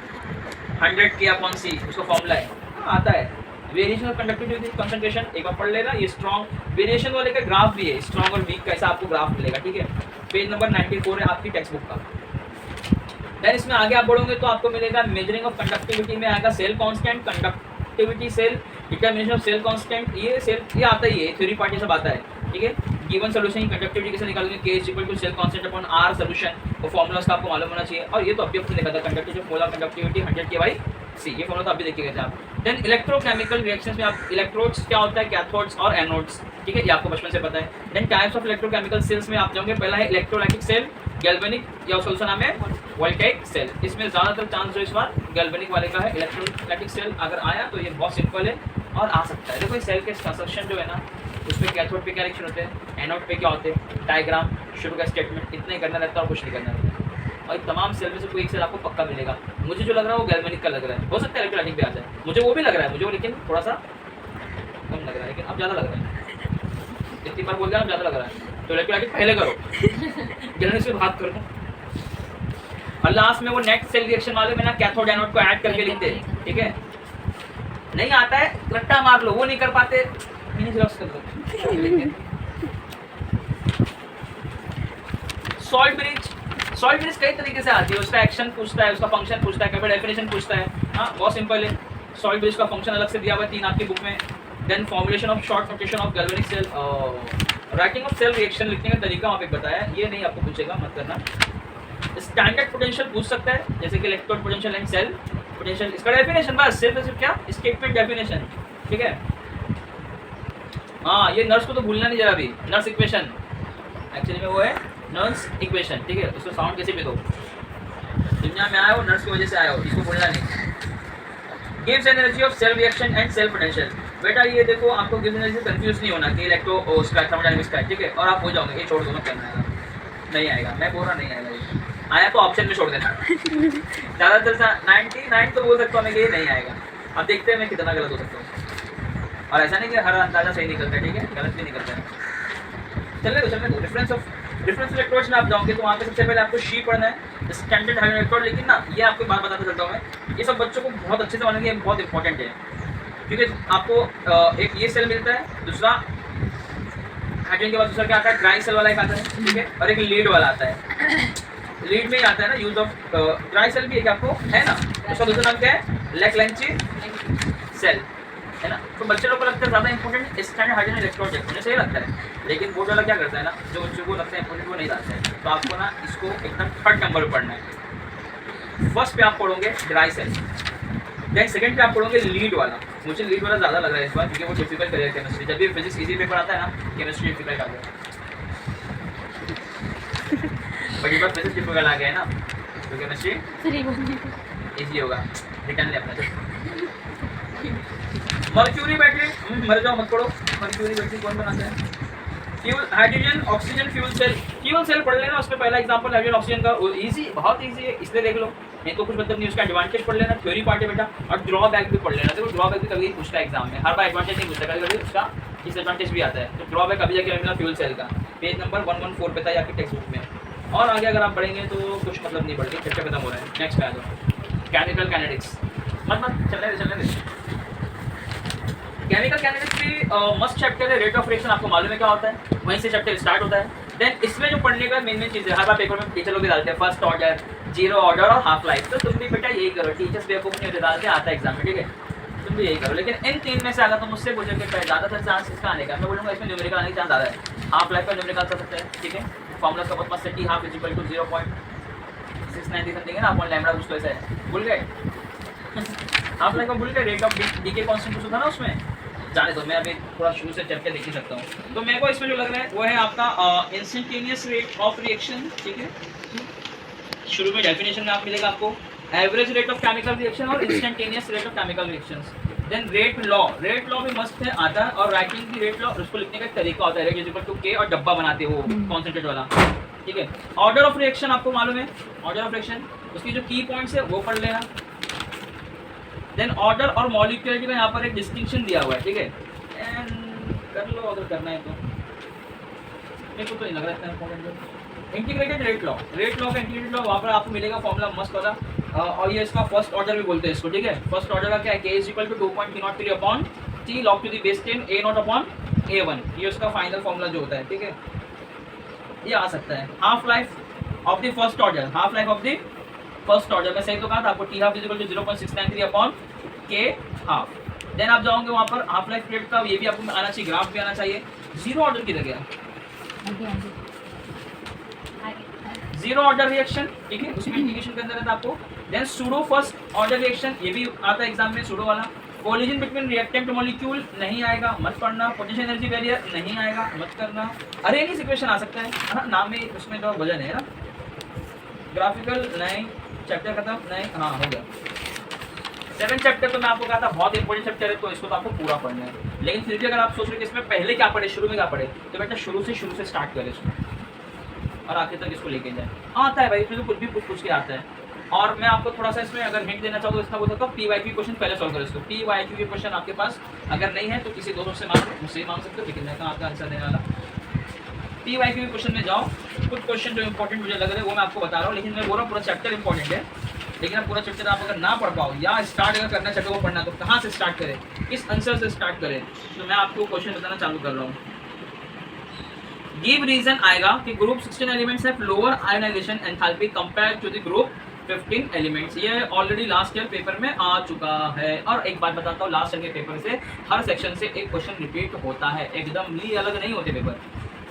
100 K/C, उसका फॉर्मूला है, आता है। वेरिएशन ऑफ कंडक्टिविटी कंसंट्रेशन एक बार पढ़ लेना, ये स्ट्रॉन्ग वेरिएशन वाले का ग्राफ भी है, स्ट्रॉन्ग और वीक कैसा आपको ग्राफ मिलेगा, ठीक है। पेज नंबर 94 है आपकी टेक्स्ट बुक का। देन इसमें आगे आप बढ़ोगे तो आपको मिलेगा मेजरिंग ऑफ कंडक्टिविटी में आएगा cell constant, conductivity cell, determination of cell constant, ये आता ही है, थ्योरी पार्ट ये सब आता है, ठीक है। गिवन सॉल्यूशन की कंडक्टिविटी कैसे निकालोगे, K is equal to cell constant upon R solution, वो फॉर्मूला उसका आपको मालूम होना चाहिए। और ये तो अभी आपने देखा था, कंडक्टिविटी मोलर कंडक्टिविटी 100 K/C सी, ये फॉर्मूला तो आप भी देखिए थे आप। देन इलेक्ट्रोकेमिकल रिएक्शंस में आप इलेक्ट्रोड्स क्या होता है, कैथोड्स और एनोड्स, ठीक है, ये आपको बचपन से पता है। Then types of electrochemical cells में आप जाओगे, पहला है इलेक्ट्रोलाइटिक सेल, गैल्वेनिक या उसका दूसरा नाम है वोल्टेइक सेल। इसमें ज़्यादातर चांस जो इस बार गैल्वेनिक वाले का है। इलेक्ट्रोलाइटिक सेल अगर आया तो ये बहुत सिंपल है और आ सकता है। देखो इस सेल के कंस्ट्रक्शन जो है ना, उसमें कैथोड पे क्या रिएक्शन होते हैं, एनोड पे क्या होते हैं, डायग्राम, शुरू का स्टेटमेंट, इतना ही करना रहता है और कुछ नहीं करना रहता है। और तमाम सेल में से कोई एक सेल आपको पक्का मिलेगा। मुझे जो लग रहा है वो गैल्वेनिक का लग रहा है, हो सकता है इलेक्ट्रोलाइटिक पे आ जाए, मुझे वो भी लग रहा है, मुझे वो लेकिन थोड़ा सा कम लग रहा है, लेकिन अब ज़्यादा लग रहा है। इतनी बार बोल दिया अब ज़्यादा लग रहा है, तो इलेक्ट्रोलाइटिक पहले करो, गैल्वेनिक से बात करो। और लास्ट में वो नेक्स्ट सेल रिएक्शन वाले में ना कैथोड एनोड को ऐड करके लिखते हैं, ठीक है। नहीं आता है रट्टा मार लो, वो नहीं कर पाते मिनी जेरॉक्स कर लो। सॉल्ट ब्रिज कई तरीके से आती है, उसका एक्शन पूछता है, उसका फंक्शन पूछता है, कभी डेफिनेशन पूछता है। हाँ, बहुत सिंपल है। सॉल्ट ब्रिज का फंक्शन अलग से दिया हुआ है 3 आपकी बुक में। Then formulation of short notation of galvanic cell, writing of cell reaction लिखने का तरीका वहाँ पे बताया, ये नहीं आपको पूछेगा, मत करना। स्टैंडर्ड पोटेंशियल पूछ सकता है, जैसे कि electrode potential and cell potential, इसका डेफिनेशन बस सिर्फ क्या स्टेटमेंट डेफिनेशन, ठीक है। हाँ, ये नर्स को तो भूलना नहीं जरा भी, नर्स इक्वेशन एक्चुअली में वो है नर्स इक्वेशन, ठीक है। उसको साउंड कैसे भी दो, दुनिया में आया हो नर्स की वजह से आया हो, इसको भूलना नहीं। Gives energy of cell reaction and cell potential, बेटा ये देखो आपको गिव्स एनर्जी कंफ्यूज नहीं होना कि इलेक्ट्रो उसका थर्मोडायनामिक्स का, ठीक है। और आप हो जाओगे, ये छोड़ दो, मत करना आएगा, नहीं आएगा, मैं बोल रहा नहीं आएगा, ये आया तो ऑप्शन में छोड़ देना। ज़्यादातर 99 तो बोल सकता हूँ मैं कि ये नहीं आएगा। अब देखते हैं मैं कितना गलत हो सकता हूँ, और ऐसा नहीं कि हर अंदाजा सही निकलता है, ठीक है, गलत भी निकलता है। चलने दो। डिफरेंस इलेक्ट्रोड्स में आप जाओगे तो वहाँ पे सबसे पहले आपको शी पढ़ना है, स्टैंडर्ड हाइड्रोजन इलेक्ट्रोड। लेकिन ना ये आपको बात बताता चलता हूँ मैं, ये सब बच्चों को बहुत अच्छे से मानेंगे, ये बहुत इंपॉर्टेंट है, क्योंकि आपको एक ये सेल मिलता है, दूसरा हाइड्रोजन के बाद दूसरा क्या आता है, ड्राई सेल वाला एक आता है, ठीक है, और एक लीड वाला आता है। लीड में ही आता है ना यूज ऑफ ड्राई सेल भी एक आपको है ना, उसका दूसरा नाम क्या है, लेकलेंची सेल, है ना। तो बच्चे लोग को लगता है ज़्यादा इंपॉर्टेंट स्टैंडर्ड हाइड्रोजन इलेक्ट्रोड है, मुझे सही लगता है, लेकिन बोर्ड वाला क्या करता है ना, जो बच्चों को लगता है इंपॉर्टेंट वो नहीं लाता है। तो आपको ना इसको एकदम 3rd नंबर पर पढ़ना है। फर्स्ट पे आप पढ़ोगे ड्राई सेल, देन सेकंड पे आप पढ़ोगे लीड वाला। मुझे लीड वाला ज़्यादा लग रहा है इस बार, क्योंकि वो डिफिकल्ट करेगा केमिस्ट्री। जब भी फिजिक्स इजी पेपर आता है ना, केमिस्ट्री डिफिकल्ट आ गया, बट इस बार फिजिक्स डिफिकल्ट आ गया है ना, तो केमिस्ट्री इजी होगा। रिटर्न ले अपना। मर्क्यूरी बैटरी, मर जाओ मत पढ़ो। मर्क्यूरी बैटरी कौन बनाता है? Fuel hydrogen oxygen fuel cell पढ़ लेना, उसमें पहला एग्जांपल हाइड्रोजन ऑक्सीजन का, इजी, बहुत इजी है, इसलिए देख लो, नहीं तो कुछ मतलब नहीं। उसका एडवांटेज पढ़ लेना, थ्योरी पार्ट है बेटा, और ड्रॉबैक भी पढ़ लेना। देखो ड्रॉबैक भी कभी पूछता है एग्जाम में, हर बार एडवांटेज नहीं पूछता, कभी कभी उसका डिसएडवांटेज भी आता है। तो ड्रॉबैक अभी जाके मिला फ्यूल सेल का, पेज नंबर 114 पे था आपकी टेक्स्ट बुक में। और आगे अगर आप पढ़ेंगे तो कुछ मतलब नहीं पढ़ेंगे, चर्चा खत्म हो रहा है। नेक्स्ट पे आ जाओ, केमिकल काइनेटिक्स। मत चलने दे। केमिकल काइनेटिक्स भी मस्त चैप्टर है। रेट ऑफ रिएक्शन आपको मालूम है क्या होता है, वहीं से चैप्टर स्टार्ट होता है। देन इसमें जो पढ़ने का मेन चीज़ है, हर बार पेपर में टीचर लोग भी डालते हैं फर्स्ट ऑर्डर, जीरो ऑर्डर और हाफ लाइफ। तो तुम भी बेटा यही करो, टीचर्स बेवकूफ़ नहीं होते, डालते आता है एग्जाम में, ठीक है, तुम भी यही करो। लेकिन इन 3 में से अगर तुम मुझसे पूछोगे ज़्यादातर चांस इसका आने का, मैं बोलूँगा इसमें न्यूमेरिकल आने का चांस ज़्यादा है। हाफ लाइफ का न्यूमेरिकल कर सकते हैं, ठीक है, फॉर्मूला का बहुत मस्त है, T half = 0.690 समथिंग है ना, अपन लैम्डा कुछ तो ऐसा है, भूल गए। हाफ लाइफ का भूल गए। रेट ऑफ डीके कांस्टेंट कुछ था ना उसमें, जाने दो, मैं अभी थोड़ा शुरू से चल के देख ही सकता हूँ। तो मेरे को इसमें जो लग रहा है वो है आपका इंस्टेंटेनियस रेट ऑफ रिएक्शन, ठीक है। शुरू में डेफिनेशन में आप मिलेगा आपको average rate of chemical reaction और instantaneous rate of chemical reactions. Then rate law भी मस्त है, आता है, और राइटिंग की रेट लॉ, उसको लिखने का तरीका होता है, रेट इक्वल टू के, और डब्बा बनाते हो कॉन्सेंट्रेट वाला, ठीक है। ऑर्डर ऑफ रिएक्शन आपको मालूम है, ऑर्डर ऑफ रिएक्शन उसकी जो की पॉइंट्स है वो पढ़ लेना। देन ऑर्डर और मॉलिक्यूलरिटी का यहाँ पर एक डिस्टिंक्शन दिया हुआ है, ठीक है, एंड कर लो अगर करना है तो, मेरे को तो नहीं लग रहा है इंपॉर्टेंट। इंटीग्रेटेड रेट लॉ का इंटीग्रेटेड लॉ, वहाँ पर आपको मिलेगा फॉर्मूला मस्त वाला, और ये इसका फर्स्ट ऑर्डर भी बोलते हैं इसको, ठीक है। फर्स्ट ऑर्डर का क्या है, K = 2.303/T log to the base 10 A0/A1, ये उसका फाइनल फॉर्मूला जो होता है, ठीक है, ये आ सकता है। Half life of the first order, half life of the first order में सही तो कहा था आपको, T half = 0.693/K half। Then आप जाओगे वहाँ पर हाफ लाइफ पीरियड का, ये भी आपको आना चाहिए, ग्राफ भी आना चाहिए। जीरो ऑर्डर की जगह जीरो ऑर्डर रिएक्शन, ठीक है, उसमें इंडिकेशन के अंदर रहता है आपको। Then pseudo first order reaction, ये भी आता है एग्जाम में सूडो वाला। कोलिजन बिटवीन रिएक्टेंट मॉलिक्यूल नहीं आएगा, मत पढ़ना। पोटेंशियल एनर्जी बैरियर नहीं आएगा, मत करना। अरेनियस इक्वेशन आ सकता है ना, नाम में उसमें तो वजन है ना। ग्राफिकल नहीं, चैप्टर खत्म नहीं, हाँ हो गया। 7 चैप्टर तो मैं आपको कहा था बहुत इंपॉर्टेंट चैप्टर है, तो इसको तो आपको पूरा पढ़ना है। लेकिन फिर भी अगर आप सोच रहे कि इसमें पहले क्या पढ़े, शुरू में क्या पढ़े, तो बेटा शुरू से स्टार्ट करें इसको और आखिर तक इसको लेके जाए। आता है भाई, इसमें तो कुछ भी पूछ के आता है। और मैं आपको थोड़ा सा इसमें अगर हिंट देना चाहूँ तो इसका बोल सकता हूँ PYQ क्वेश्चन पहले सॉल्व करो इसको। PYQ के क्वेश्चन आपके पास अगर नहीं है तो किसी दोस्तों से मांग लो, मुझसे मांग सकते हो, लेकिन मैं कहाँ आपका आंसर देने वाला। PYQ के क्वेश्चन में जाओ, कुछ क्वेश्चन जो इंपॉर्टेंट मुझे लग रहे हैं वो मैं आपको बता रहा हूँ, लेकिन मैं बोल रहा हूँ पूरा चैप्टर इंपॉर्टेंट है। लेकिन अब पूरा चैप्टर आप अगर ना पढ़ पाओ या स्टार्ट अगर करना चाहते हो पढ़ना, तो कहाँ से स्टार्ट करें, किस आंसर से स्टार्ट करें, तो मैं आपको क्वेश्चन बताना चालू कर रहा हूँ। गिव रीजन आएगा कि group 16 elements have lower ionization enthalpy compare to the group 15 elements. ये ऑलरेडी लास्ट ईयर पेपर में आ चुका है। और एक बात बताता हूँ, लास्ट ईयर के पेपर से हर सेक्शन से एक क्वेश्चन रिपीट होता है, एकदम ही अलग नहीं होते पेपर,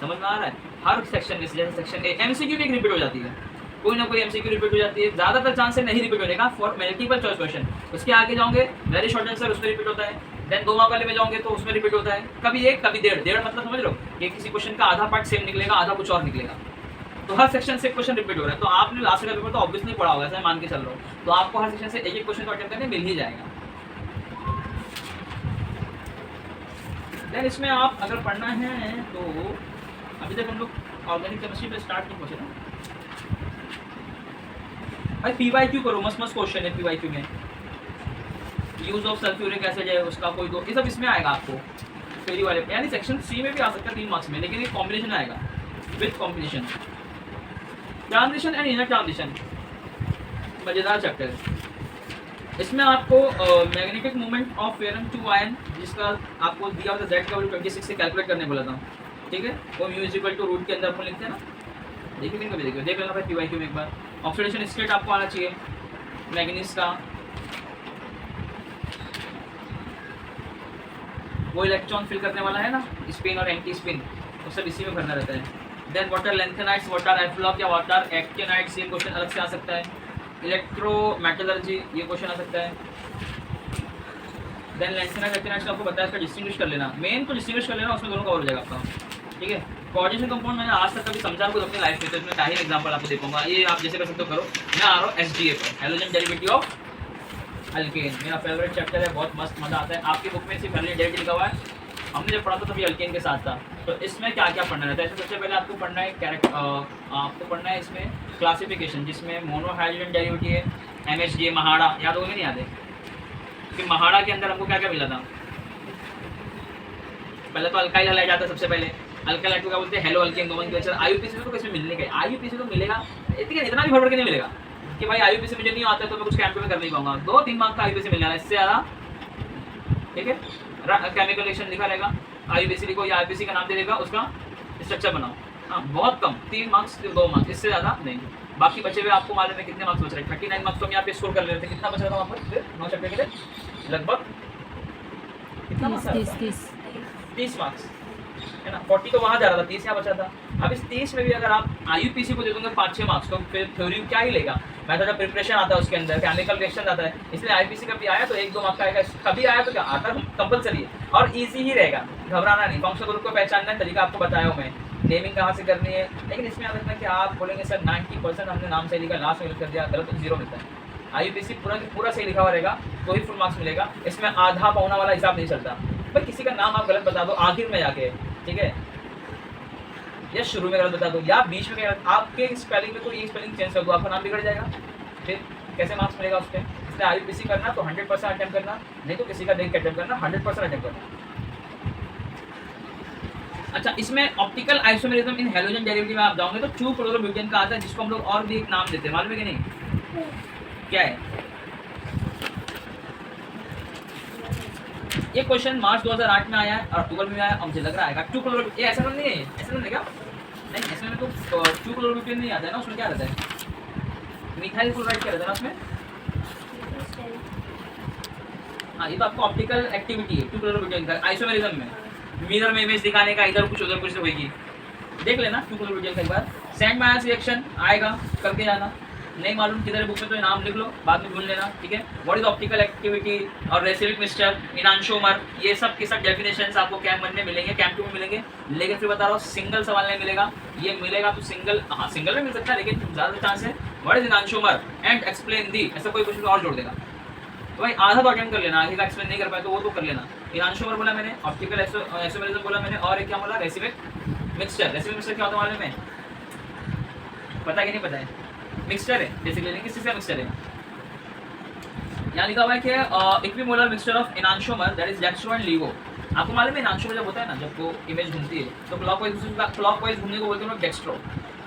समझ में आ रहा है। हर सेक्शन में से, जैसे सेक्शन ए MCQ भी एक रिपीट हो जाती है, कोई ना कोई MCQ रिपीट हो जाती है, ज़्यादातर चांस है नहीं रिपीट होने का फॉर मल्टीपल चॉइस क्वेश्चन। उसके आगे जाओगे वेरी शॉर्ट आंसर, उसमें रिपीट होता है। देन 2 मार्क वाले में जाओगे तो उसमें रिपीट होता है, कभी एक कभी डेढ़ मतलब समझ लो कि किसी क्वेश्चन का आधा पार्ट सेम निकलेगा, आधा कुछ और निकलेगा। तो हर सेक्शन से क्वेश्चन रिपीट हो रहा है। तो आपने लास्ट ईयर का पेपर तो ऑब्वियसली पढ़ा होगा, ऐसा मान के चल रहा हूँ, तो आपको हर सेक्शन से एक क्वेश्चन को अटेम्प्ट करने मिल ही जाएगा। देन इसमें आप अगर पढ़ना है तो अभी तक हम लोग ऑर्गेनिक केमिस्ट्री पे स्टार्ट नहीं पहुंचे ना भाई। PYQ करो, मस्त क्वेश्चन है PYQ में। यूज ऑफ सल्फ्यूरिक एसिड है उसका कोई दो, ये सब इसमें आएगा आपको थ्योरी वाले, यानी सेक्शन C में भी आ सकता है 3 मार्क्स में, लेकिन ये कॉम्बिनेशन आएगा with combination. Transition and inner transition, मजेदार चैप्टर। इसमें आपको magnetic movement of ferrum 2 ion, जिसका आपको दिया हुआ Z का वैल्यू 26 से कैलकुलेट करने बोला था, ठीक है। वो mu is equal to root के अंदर अपन लिखते हैं ना, देखिए कभी देखिए देख लेना भाई PYQ में एक बार। ऑक्सीडेशन स्टेट आपको आना चाहिए मैग्नीज का, वो इलेक्ट्रॉन फिल करने वाला है ना, स्पिन और एंटी स्पिन, वो सब इसी में भरना रहता है। देन वाटर लेंथेनाइट्स, वाटर एफ्लॉक या वाटर एक्टिनाइट्स, ये क्वेश्चन अलग से आ सकता है। इलेक्ट्रोमेटलर्जी, ये क्वेश्चन आ सकता है। देन लेंथेनाइट एक्टिनाइट्स आपको बताया, इसका डिस्टिंग्विश कर लेना, मेन तो डिस्टिंग्विश कर लेना, उसमें दोनों कवर हो जाएगा आपका, ठीक है। कोऑर्डिनेशन कंपाउंड मैंने आज तक कभी समझा कुछ अपनी लाइफ में, तो इसमें क्या ही एग्जांपल आपको दे पाऊंगा। ये आप जैसे कर सकते हो करो। मैं आ रहा हूँ SDA पर, हेलोजन डेरिवेटिव ऑफ अल्केन, मेरा फेवरेट चैप्टर है, बहुत मस्त मजा आता है। आपकी बुक में सिर्फ हेलोजन डेरिवेटिव लिखा हुआ है, हमने जब पढ़ा था तभी अल्केन के साथ था। तो इसमें क्या क्या पढ़ना रहता है, सबसे पहले आपको पढ़ना है कैरेक्टर, आपको पढ़ना है इसमें क्लासिफिकेशन, जिसमें मोनो हाइड्रोजन डेरिवेटिव है, MHDA, महाड़ा, याद होगा नहीं याद है कि महाड़ा के अंदर हमको क्या क्या मिला था। पहले तो अल्काइल हलाया जाता है, सबसे पहले अल्काइल हाइड्रो क्या बोलते हैं, हेलो अल्केन नोमेनक्लेचर। IUPAC तो किसमें मिलने का, IUPAC तो मिलेगा, लेकिन इतना भी भर के नहीं मिलेगा कि भाई IUPAC मुझे नहीं आता तो मैं कुछ कैंप में कर नहीं पाऊंगा। 2-3 मार्क का IUPAC मिल जाना, इससे ज़्यादा, ठीक है। केमिकल रिएक्शन लिखा रहेगा, IUPAC लिखो या IUPAC का नाम दे देगा, उसका स्ट्रक्चर बनाओ, हाँ बहुत कम, 3 मार्क्स 2 मार्क्स, इससे ज़्यादा नहीं। बाकी बचे हुए आपको मालूम है कितने मार्क्स बच रहे हैं, 39 मार्क्स तो हम यहाँ पे स्कोर कर ले रहे थे। कितना बच रहा था वहाँ पर फिर 9 चैप्टर के लिए, लगभग कितना मार्क्स, 30 मार्क्स है ना। 40 तो वहाँ जा रहा था, 30 यहाँ बचा था। अब इस 30 में भी अगर आप IUPAC को दे दूंगे 5-6 मार्क्स, तो फिर थ्योरी क्या ही लेगा। मैथड ऑफ प्रिपरेशन आता है, उसके अंदर केमिकल रिएक्शन आता है, इसलिए IUPAC का भी आया तो 1-2 मार्क्स का आएगा, कभी आया तो क्या आता है, कंपलसरी है और ईजी ही रहेगा, घबराना नहीं। फंक्शनल ग्रुप को पहचानना है, तरीका आपको बताया हूँ मैं, नेमिंग कहाँ से करनी है। लेकिन इसमें याद रखना कि आप बोलेंगे सर 90% हमने नाम सही लिखा, लास्ट में कर दिया, गलत तो 0 मिलता है। IUPAC पूरा सही लिखा हुआ रहेगा तो ही फुल मार्क्स मिलेगा, इसमें आधा पौना वाला हिसाब नहीं चलता। भाई किसी का नाम आप गलत बता दो आखिर में जाके, ठीक है, या शुरू में गलत बता दो या बीच में, आपके स्पेलिंग में कोई स्पेलिंग चेंज कर दो, आपका नाम बिगड़ जाएगा, फिर कैसे मार्क्स मिलेगा उस पर। इसलिए IUPAC करना तो 100% अटेम्प्ट करना, नहीं तो किसी का देख के अटेम्प्ट करना, 100% अटेम्प्ट करना। अच्छा, इसमें optical isomerism in halogen derivative में आप जाओगे तो 2-फ्लोरोब्यूटेन का आता है, जिसको हम लोग और भी एक नाम देते हैं, मालूम है कि नहीं क्या है। ये क्वेश्चन मार्च 2008 में आया है और अक्टूबर में आया, अब मुझे लग रहा है 2-फ्लोरोब्यूटेन, ये ऐसा नहीं है, ऐसा नहीं है नहीं, इसमें तो 2-फ्लोरोब्यूटेन नहीं आता है ना, उसमें क्या रहता है, मिथाइल क्लोराइड क्या रहता है ना उसमें। हाँ, ये तो आपको ऑप्टिकल एक्टिविटी है 2-फ्लोरोब्यूटेन का आइसोमेरिज्म में, मिरर में इमेज दिखाने का, इधर कुछ उधर कुछ होगी, देख लेना 2-फ्लोरोब्यूटेन का एक बार। सेंट मायर्स रिएक्शन आएगा, करके जाना। नहीं मालूम किधर बुक में तो नाम लिख लो, बाद में ढूंढ लेना, ठीक है। व्हाट इज ऑप्टिकल एक्टिविटी और रेसिविक मिक्सचर, इनांशोमर, ये सब के सब डेफिनेशंस आपको कैंप 1 में मिलेंगे, कैंप 2 में मिलेंगे। लेकिन फिर बता रहा हूँ सिंगल सवाल नहीं मिलेगा, ये मिलेगा तो सिंगल, हाँ सिंगल में मिल सकता है, लेकिन ज़्यादा चांस है what is enantiomer and explain the, ऐसा कोई क्वेश्चन और जोड़ देगा तो भाई आधा तो अटेंड कर लेना, आगे का एक्सप्लेन नहीं कर पाए तो वो तो कर लेना। इनांशोमर बोला मैंने, ऑप्टिकल आइसोमेरिज्म बोला मैंने, और एक क्या बोला, रेसिविक मिक्सचर। रेसिविक मिक्सचर क्या होता है मालूम है, पता है कि नहीं पता है? मिक्सचर है बेसिकली, किस चीज़ का मिक्सचर है? यहाँ लिखा हुआ है कि equimolar mixture of enantiomer that is dextro and laevo. आपको मालूम है इनांशोमर जब होता है ना, जब वो इमेज घूमती है तो क्लॉकवाइज घूमने को बोलते हैं डेक्स्ट्रो,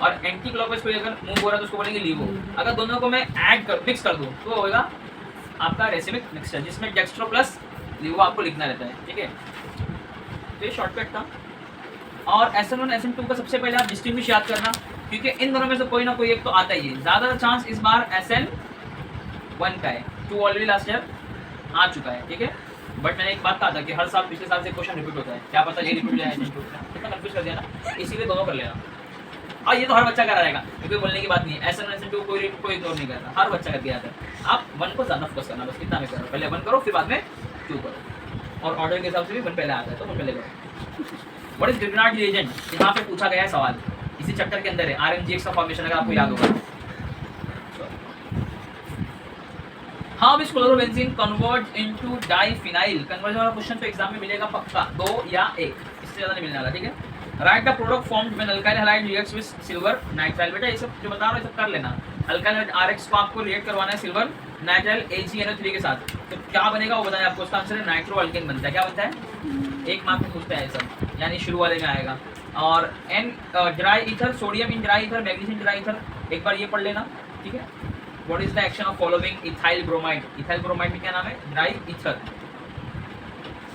और एंटी क्लॉकवाइज कोई अगर मूव हो रहा है तो उसको बोलेंगे लीवो। अगर दोनों को मैं मिक्स कर दूँ तो होगा आपका रेसिविक मिक्सचर, जिसमें डेक्स्ट्रो प्लस लीवो आपको लिखना रहता है, ठीक है। तो ये शॉर्टकट था। और SN1 SN2 का सबसे पहले आप डिस्टिंग्विश याद करना, क्योंकि इन दोनों में से कोई ना कोई एक तो आता ही है। ज़्यादा चांस इस बार SN1 का है, 2 ऑलरेडी लास्ट ईयर आ चुका है, ठीक है। बट मैंने एक बात कहा था कि हर साल पिछले साल से क्वेश्चन रिपीट होता है, क्या पता ये रिपीट हो जाए SN2 का, कितना कंफ्यूज कर दिया ना, इसीलिए दोनों कर लेना। और ये तो हर बच्चा कर रहेगा, क्योंकि बोलने की बात नहीं है, SN1 SN2 कोई इग्नोर नहीं करता, हर बच्चा करके आता है। आप 1 को ज़्यादा फोकस करना, बस कितना में करो, पहले 1 करो फिर बाद में 2 करो, और ऑर्डर के हिसाब से भी 1 पहले आता है तो 1 पहले करो। व्हाट इज ग्रिग्नार्ड रिएजेंट, यहाँ पे पूछा गया है सवाल, इसी चैप्टर के अंदर है, RMGX का फॉर्मेशन, अगर आपको याद होगा। How is chlorobenzene convert into diphenyl, conversion वाला क्वेश्चन तो एग्जाम में मिलेगा पक्का, 2 या 1, इससे ज़्यादा नहीं मिलने वाला, ठीक है। Right the product formed when alkyl halide reacts with silver nitrile. बेटा ये सब जो बता रहा हूँ सब कर लेना। अल्काइल RX को आपको रिएक्ट करवाना है सिल्वर नाइट्राइल AgNO3 के साथ, तो क्या बनेगा वो बताएं आपको। उसका आंसर है नाइट्रो अल्केन बनता है। क्या बनता है? 1 मार्क में पूछता है सब, यानी शुरू वाले में आएगा। और N dry ether, sodium in dry ether, magnesium dry ether, एक बार ये पढ़ लेना, ठीक है। What is the action of following ethyl bromide, ethyl bromide में क्या नाम है? Dry ether.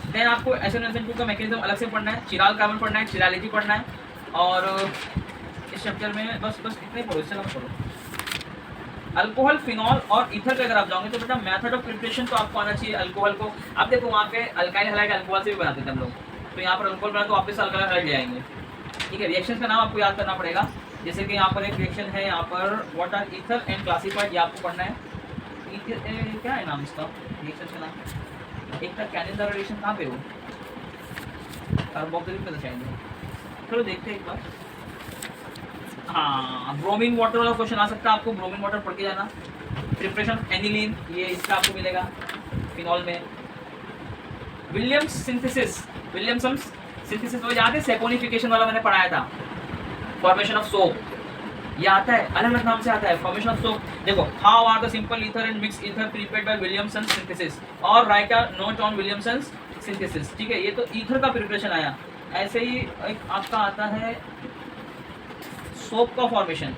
देन आपको SN2 का मैकेनिज्म अलग से पढ़ना है, चिराल कार्बन पढ़ना है, चिरालिटी पढ़ना है, और इस चैप्टर में बस इतने पढ़ो, इससे ना पढ़ो। अल्कोहल, फिनॉल और ईथर पे अगर आप जाओगे तो बेटा मेथड ऑफ प्रिपरेशन तो आपको आना चाहिए। अल्कोहल को आप देखो वहाँ पे अल्काइल हैलाइड अल्कोहल से भी बनाते थे हम लोग, तो यहाँ पर अल्कोहल बना तो वापस अल्काइल हैलाइड ले आएंगे, ठीक है। रिएक्शन का नाम आपको याद करना पड़ेगा, जैसे कि यहाँ पर एक रिएक्शन है, यहाँ पर what are ether and classified, ये आपको पढ़ना है। क्या है नाम इसका रिएक्शन का नाम? एक का कैनेडा रिएक्शन कहाँ पे हो, कार्बोक्सिलिक में तो शायद है। चलो देखते हैं एक बार। हाँ, ब्रोमीन वाटर वाला क्वेश्चन आ सकता है आपको, ब्रोमीन वाटर पढ़ के जाना। प्रिपरेशन एनिलीन, ये इसका आपको मिलेगा फिनॉल में। विलियम्स सिंथेसिस, विलियमसन्स सिंथेसिस वो याद है, सेपोनिफिकेशन वाला मैंने पढ़ाया था। फॉर्मेशन ऑफ सोप, ये आता है अलग अलग नाम से आता है। फॉर्मेशन ऑफ सोप देखो, how are the simple ether and mix ether prepared by Williamson synthesis, और write a note on Williamson synthesis, ठीक है। ये तो ईथर का प्रिपरेशन आया। ऐसे ही एक आपका आता है सोप का फॉर्मेशन,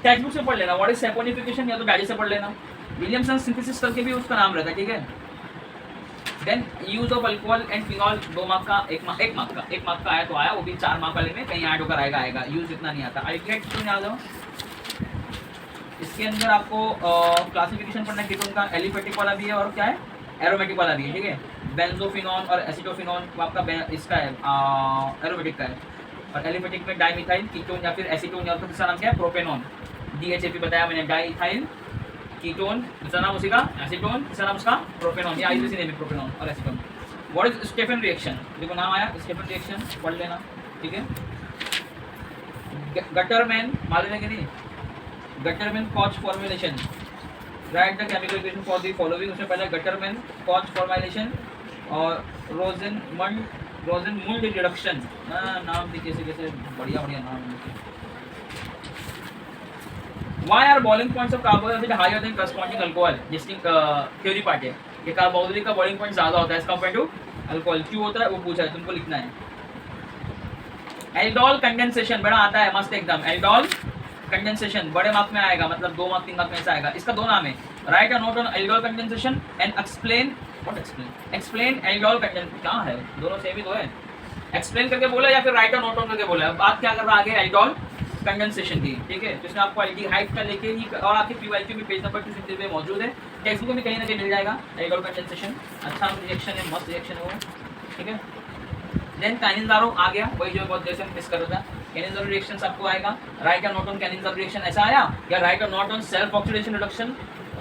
टेक्स्ट बुक से पढ़ लेना। व्हाट इज सेपोनिफिकेशन, या तो डायरी से पढ़ लेना। विलियमसन सिंथेसिस करके भी उसका नाम रहता है, ठीक है। Then use of alcohol and phenol, 2 mark का, 1 मार्क का आया तो आया, वो भी 4 मार्क वाले में कहीं ऐड होकर आएगा। यूज इतना नहीं आता। आइट्रेट क्यों याद हो, इसके अंदर आपको क्लासिफिकेशन पढ़ना है कीटोन का, एलिफेटिक वाला भी है और क्या है, एरोमेटिक वाला भी है, ठीक है। बेंजोफिनॉन और एसिटोफिनॉन वो आपका इसका है, एरोमेटिक का है, और एलिफेटिक में डाइमिथाइल कीटोन या फिर एसीटोन, या फिर दूसरा नाम क्या है, प्रोपेनॉन। DHAP बताया मैंने, डाइथाइल कीटोन, दूसरा नाम उसी का एसीटोन, तीसरा नाम उसका प्रोपेनॉन। ये आयुर्वेदिक नेम है, प्रोपेनॉन और acetone. What is Stephen reaction, देखो नाम आया, स्टेफन रिएक्शन पढ़ लेना, ठीक है। गटरमैन मालूम है कि नहीं, Gattermann Koch formulation, write the chemical equation for the following. उसमें पहले गटरमैन कॉच फॉर्मुलेशन और रोजेनमुंड रिडक्शन, नाम देखिए कैसे बढ़िया नाम है। Why are boiling points of carbohydrate higher than corresponding alcohol? जिसकी थ्योरी पार्ट है कि कार्बोहाइड्रेट का बॉइलिंग पॉइंट ज़्यादा होता है एज कम्पेयर टू अल्कोहल। क्यों होता है वो पूछा है, तुमको लिखना है। एल्डोल कंडेंसेशन बड़ा आता है मस्त एकदम, एल्डोल कंडेंसेशन बड़े मार्क में आएगा, मतलब 2 मार्क 3 मार्क में ऐसा आएगा। इसका 2 नाम है, right a note on aldol condensation and explain aldol condensation. क्या है, दोनों सेम ही तो है। एक्सप्लेन करके बोला या फिर राइट अ नोट ऑन करके बोला, बात क्या कर रहा है आगे, एल्डोल कंडेंसेशन की, ठीक है। तो इसमें आपको एल्डिहाइड का लेके ही और आपके पीवाईक्यू में पेज नंबर 250 पे मौजूद है, टेक्स्ट बुक में कहीं ना कहीं मिल जाएगा एल्डिहाइड कंडेंसेशन। अच्छा रिएक्शन है, मस्त रिएक्शन है वो, ठीक है। देन कैनिज़ारो आ गया, वही जो बहुत देर से मिस कर रहा था। कैनिज़ारो रिएक्शंस आपको आएगा, राइट और नॉट ऑन कैनिज़ारो रिएक्शन ऐसा आया, या राइट और not on self oxidation reduction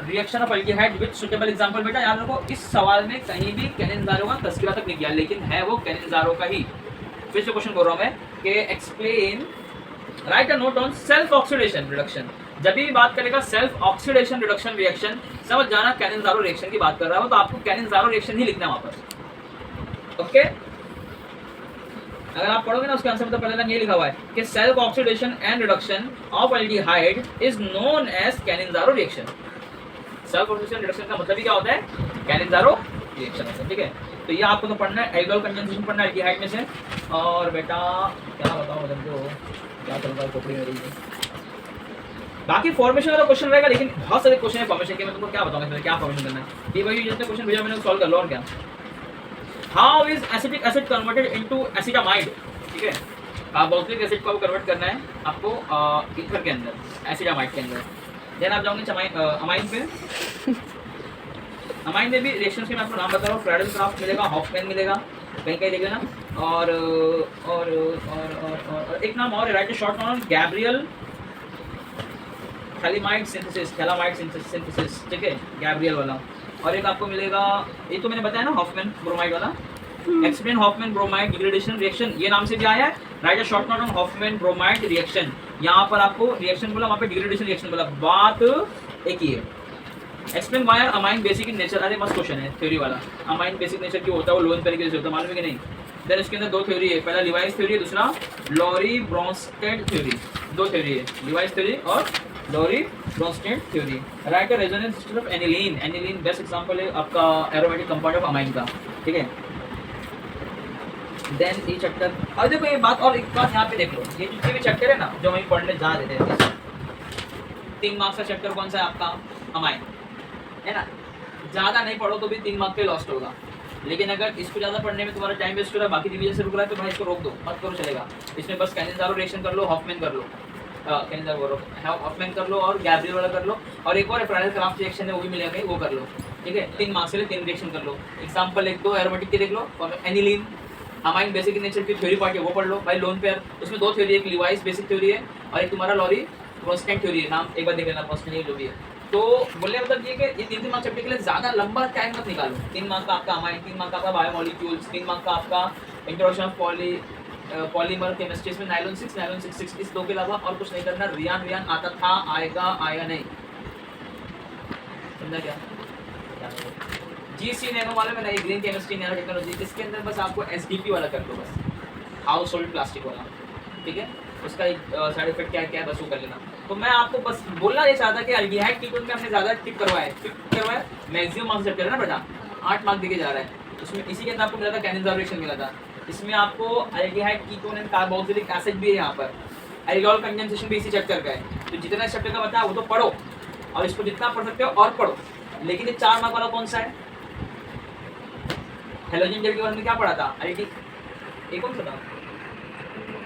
reaction of aldehyde with suitable example. बेटा याद रखो इस सवाल में कहीं भी कैनिज़ारो का तस्करा तक नहीं किया, लेकिन है वो कैनिज़ारो का ही। फिर से क्वेश्चन बोल रहा हूं मैं कि explain right a note on self oxidation reduction. जब भी बात करेगा सेल्फ ऑक्सीडेशन रिडक्शन रिएक्शन, समझ जाना कैनिज़ारो रिएक्शन की बात कर रहा हो, तो आपको कैनिज़ारो रिएक्शन ही लिखना है वहां पर, ओके। अगर आप पढ़ोगे ना उसके आंसर में तो पहले ये लिखा हुआ है कि self oxidation and reduction of aldehyde is known as Cannizzaro reaction. Self oxidation reduction का मतलब ही क्या होता है, कैनिज़ारो रिएक्शन होता है, ठीक है। तो ये आपको तो पढ़ना है, एल्डिहाइड कंडेंसेशन पढ़ना है एल्डिहाइड में से। और बेटा क्या बताऊं तुमको, क्या चल रहा है खोपड़ी मेरी। बाकी फॉर्मेशन वाला क्वेश्चन रहेगा, लेकिन बहुत सारे क्वेश्चन है फॉर्मेशन के, मैं तुमको क्या बताऊंगा इसमें क्या फॉर्मेशन करना है। ये वही जितने क्वेश्चन भेजा मैंने सॉल्व कर लो, और क्या। How is acetic acid converted into acetamide, ठीक है। कार्बोक्सिलिक एसिड को कन्वर्ट करना है आपको ईथर के अंदर, एसिटामाइड के अंदर। देन आप जाओगे अमाइन पे। अमाइन में भी रिएक्शंस के मैं आपको नाम बता रहा हूँ, फ्राइडल मिलेगा, हॉफमैन मिलेगा, कहीं कहीं देख लेना। और एक नाम और है, राइट शॉर्ट नाम गैब्रियल थैलामाइड सिंथेसिस, ठीक है, गैब्रियल वाला। और एक आपको मिलेगा, ये तो मैंने बताया ना हॉफमैन ब्रोमाइड वाला, explain Hoffmann bromide degradation reaction, ये नाम से भी आया है, right a short note on Hoffmann bromide reaction. यहाँ पर आपको रिएक्शन बोला, वहाँ पे डिग्रेडेशन रिएक्शन बोला, बात एक ही है। Explain why are amine basic in nature, अरे मस्त क्वेश्चन है थ्योरी वाला। अमाइन बेसिक नेचर क्यों होता है, वो लोन तरीके से होता है, मालूम है कि नहीं। देन इसके अंदर दो थ्योरी है, पहला लिवाइस थ्योरी है, दूसरा लॉरी ब्रोंस्टेड थ्योरी। दो थ्योरी है, लिवाइस थ्योरी और Lowry Bronsted theory. Write a resonance system of aniline, aniline best example है आपका एरोमेटिक कंपाउंड ऑफ अमाइन का, ठीक है। देन ये चैप्टर, और देखो ये बात, और एक बात यहाँ पे देख लो, ये जितने भी चैप्टर है ना जो हम पढ़ने जा रहे थे, 3 मार्क्स का चैप्टर कौन सा है आपका, अमाइन है ना। ज़्यादा नहीं पढ़ो तो भी 3 मार्क्स पे लॉस्ट होगा, लेकिन अगर इसको ज़्यादा पढ़ने में तुम्हारा टाइम वेस्ट हो रहा है, बाकी डिवीजन से रुक रहा है, तो भाई इसको रोक दो, मत करो, चलेगा। इसमें बस कैनिज़ारो रिएक्शन कर लो, हॉफमैन कर लो, हॉफमैन कर लो, और गैब्रियल वाला कर लो, और एक और फ्राइडल क्राफ्ट रिएक्शन है वो भी मिलेगा, वो कर लो, ठीक है। 3 मार्क्स के लिए 3 रिएक्शन कर लो। एग्जाम्पल एक दो एरोमेटिक के देख लो, और एनिलीन अमाइन बेसिक नेचर की थ्योरी पार्ट है वो पढ़ लो भाई, लोन पेयर, उसमें 2 थ्योरी है, एक लिवाइस बेसिक थ्योरी है और एक तुम्हारा लॉरी ब्रोंस्टेड थ्योरी है, नाम एक बार देख लेना, ब्रोंस्टेड जो भी है। तो बोलने का मतलब ये कि ये 3 मार्क्स चैप्टर के लिए ज़्यादा लंबा टाइम मत निकालो। 3 मार्क्स का आपका अमाइन, 3 मार्क्स का आपका बायोमोलिक्यूल्स, 3 मार्क्स का आपका इंट्रोडक्शन ऑफ पॉलीमर केमिस्ट्री में नाइलॉन 6 इस 2 के अलावा और कुछ नहीं करना। रियान आता था, आएगा नहीं, समझा क्या। GC नैनो वाले में नहीं, ग्रीन केमिस्ट्री नैनो टेक्नोलॉजी, इसके अंदर बस आपको SDP वाला कर दो, बस हाउस होल्ड प्लास्टिक वाला, ठीक है। उसका एक साइड इफेक्ट क्या है बस वो कर लेना। तो मैं आपको बस बोलना ये चाहता कि एल्डिहाइड कीटोन में हमने ज़्यादा टिक करवाया, मैक्सिमम मार्क्स चैप्टर है ना बेटा, 8 मार्क्स देके जा रहा है उसमें। इसी के अंदर आपको मिला था कैनिज़ारो रिएक्शन मिला था, इसमें आपको aldehyde ketone and carboxylic acid भी है, यहाँ पर एल्डिहाइड कंडेंसेशन भी इसी चैप्टर का है। तो जितना इस चैप्टर का बताया वो तो पढ़ो, और इसको जितना पढ़ सकते हो और पढ़ो। लेकिन ये 4 मार्क वाला कौन सा है, हेलोजन जेल के बारे में क्या पढ़ा था, ये कौन सा था,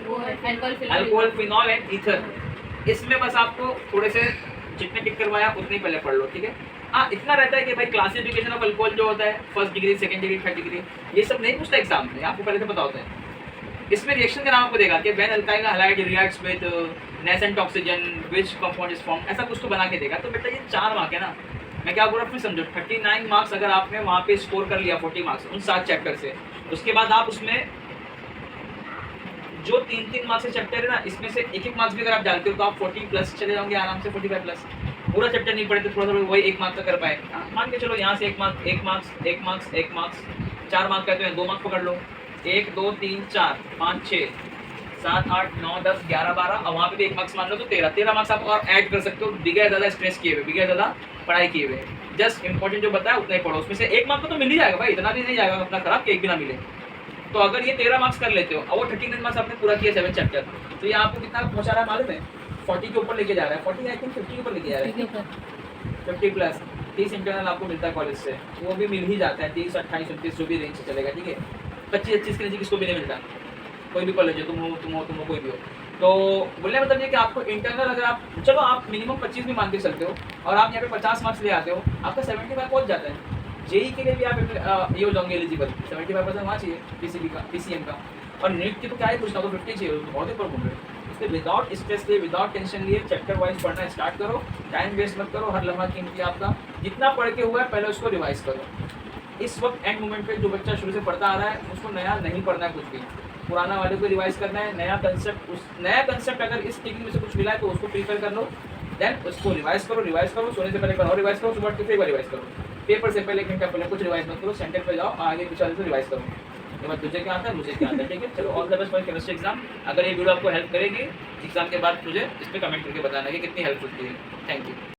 अल्कोहल फिनॉल एंड ईथर। इसमें बस आपको थोड़े से जितने टिक करवाया उतने पहले पढ़ लो, ठीक है। हाँ इतना रहता है कि भाई क्लासिफिकेशन ऑफ अल्कोहल जो होता है, 1st degree, 2nd degree, 3rd degree, ये सब नहीं पूछता एग्जाम में, आपको पहले से पता होता है। इसमें रिएक्शन का नाम आपको देगा कि when alkyl halide reacts with nascent oxygen which compound is form, ऐसा कुछ तो बना के देगा। तो बेटा ये 4 मार्क है ना, मैं क्या बोल रहा हूँ फिर समझो, 39 मार्क्स अगर आपने वहाँ पे स्कोर कर लिया 40 मार्क्स उन 7 चैप्टर से, उसके बाद आप उसमें जो 3-3 मार्क्स के चैप्टर है ना, इसमें से 1-1 मार्क्स भी अगर आप डालते हो तो आप 40 प्लस चले जाओगे आराम से, 45 प्लस। पूरा चैप्टर नहीं पढ़े तो थोड़ा सा वही 1 मार्क्स का कर पाए, मान के चलो यहाँ से 1 मार्क्स 4 मार्क्स कहते हैं, 2 मार्क्स पकड़ लो, 1 2 3 4 5 6 7 8 9 10 11 12, और वहाँ पे भी 1 मार्क्स मान लो तो 13 मार्क्स आप और ऐड कर सकते हो, बिगैर ज़्यादा स्ट्रेस किए हुए, बिगैर ज़्यादा पढ़ाई किए हुए। जस्ट इंपॉर्टेंट जो बताया उतना ही पढ़ो, उसमें से 1 मार्क्स तो मिल ही जाएगा भाई, इतना भी नहीं जाएगा अपना खराब कि 1 भी ना मिले। तो अगर ये 13 मार्क्स कर लेते हो और वो 39 मार्क्स आपने पूरा किया 7 चैप्टर, तो ये आपको कितना पहुंचा रहा है मालूम है, 40 के ऊपर लेके जा रहा है, 40 आई थिंक 50 के ऊपर लेके जा रहा है, 50 प्लस। 30 इंटरनल आपको मिलता है कॉलेज से, वो भी मिल ही जाता है, 30 28 29 जो भी रेंज से चलेगा, ठीक है। 25-25 के नीचे किसको भी नहीं मिलता, कोई भी कॉलेज हो, तुम हो कोई भी हो, तो बोलने का मतलब ये कि आपको इंटरनल अगर आप चलो आप मिनिमम 25 भी मान के चलते हो और आप यहाँ पे 50 मार्क्स ले आते हो, आपका 75 पहुँच जाता है। जेई के लिए भी आप ये हो जाओगे एलिजिबल, 75% वहाँ चाहिए पीसीबी का, पीसीएम का। और नीट की तो क्या ही पूछना, तो 50 चाहिए, तो बहुत ऊपर घूम रहे हो। इसलिए विदाउट स्ट्रेस लिए, विदाउट टेंशन लिए चैप्टर वाइज पढ़ना स्टार्ट करो, टाइम वेस्ट मत करो, हर लम्हा कीमती आपका। जितना पढ़ के हुआ है पहले उसको रिवाइज करो। इस वक्त एंड मोमेंट पे जो बच्चा शुरू से पढ़ता आ रहा है उसको नया नहीं पढ़ना है कुछ भी, पुराना वाले को रिवाइज करना है। नया कंसेप्ट अगर इस टेक्निक में से कुछ मिला है तो उसको प्रीफर कर लो, देन उसको रिवाइज करो, सोने से पहले एक बार और रिवाइज करो, सुबह उठ के फिर एक बार रिवाइज करो। पेपर से पहले 1 घंटा पहले कुछ रिवाइज मत करो, सेंटर पे जाओ, आगे पीछे वाले से रिवाइज करो। ये बात तुझे क्या आता है, मुझे क्या आता है, ठीक है। चलो all the best for chemistry exam. अगर ये वीडियो आपको हेल्प करेगी एग्जाम के बाद मुझे इस पर कमेंट करके बताना कि कितनी हेल्प होती है। Thank you.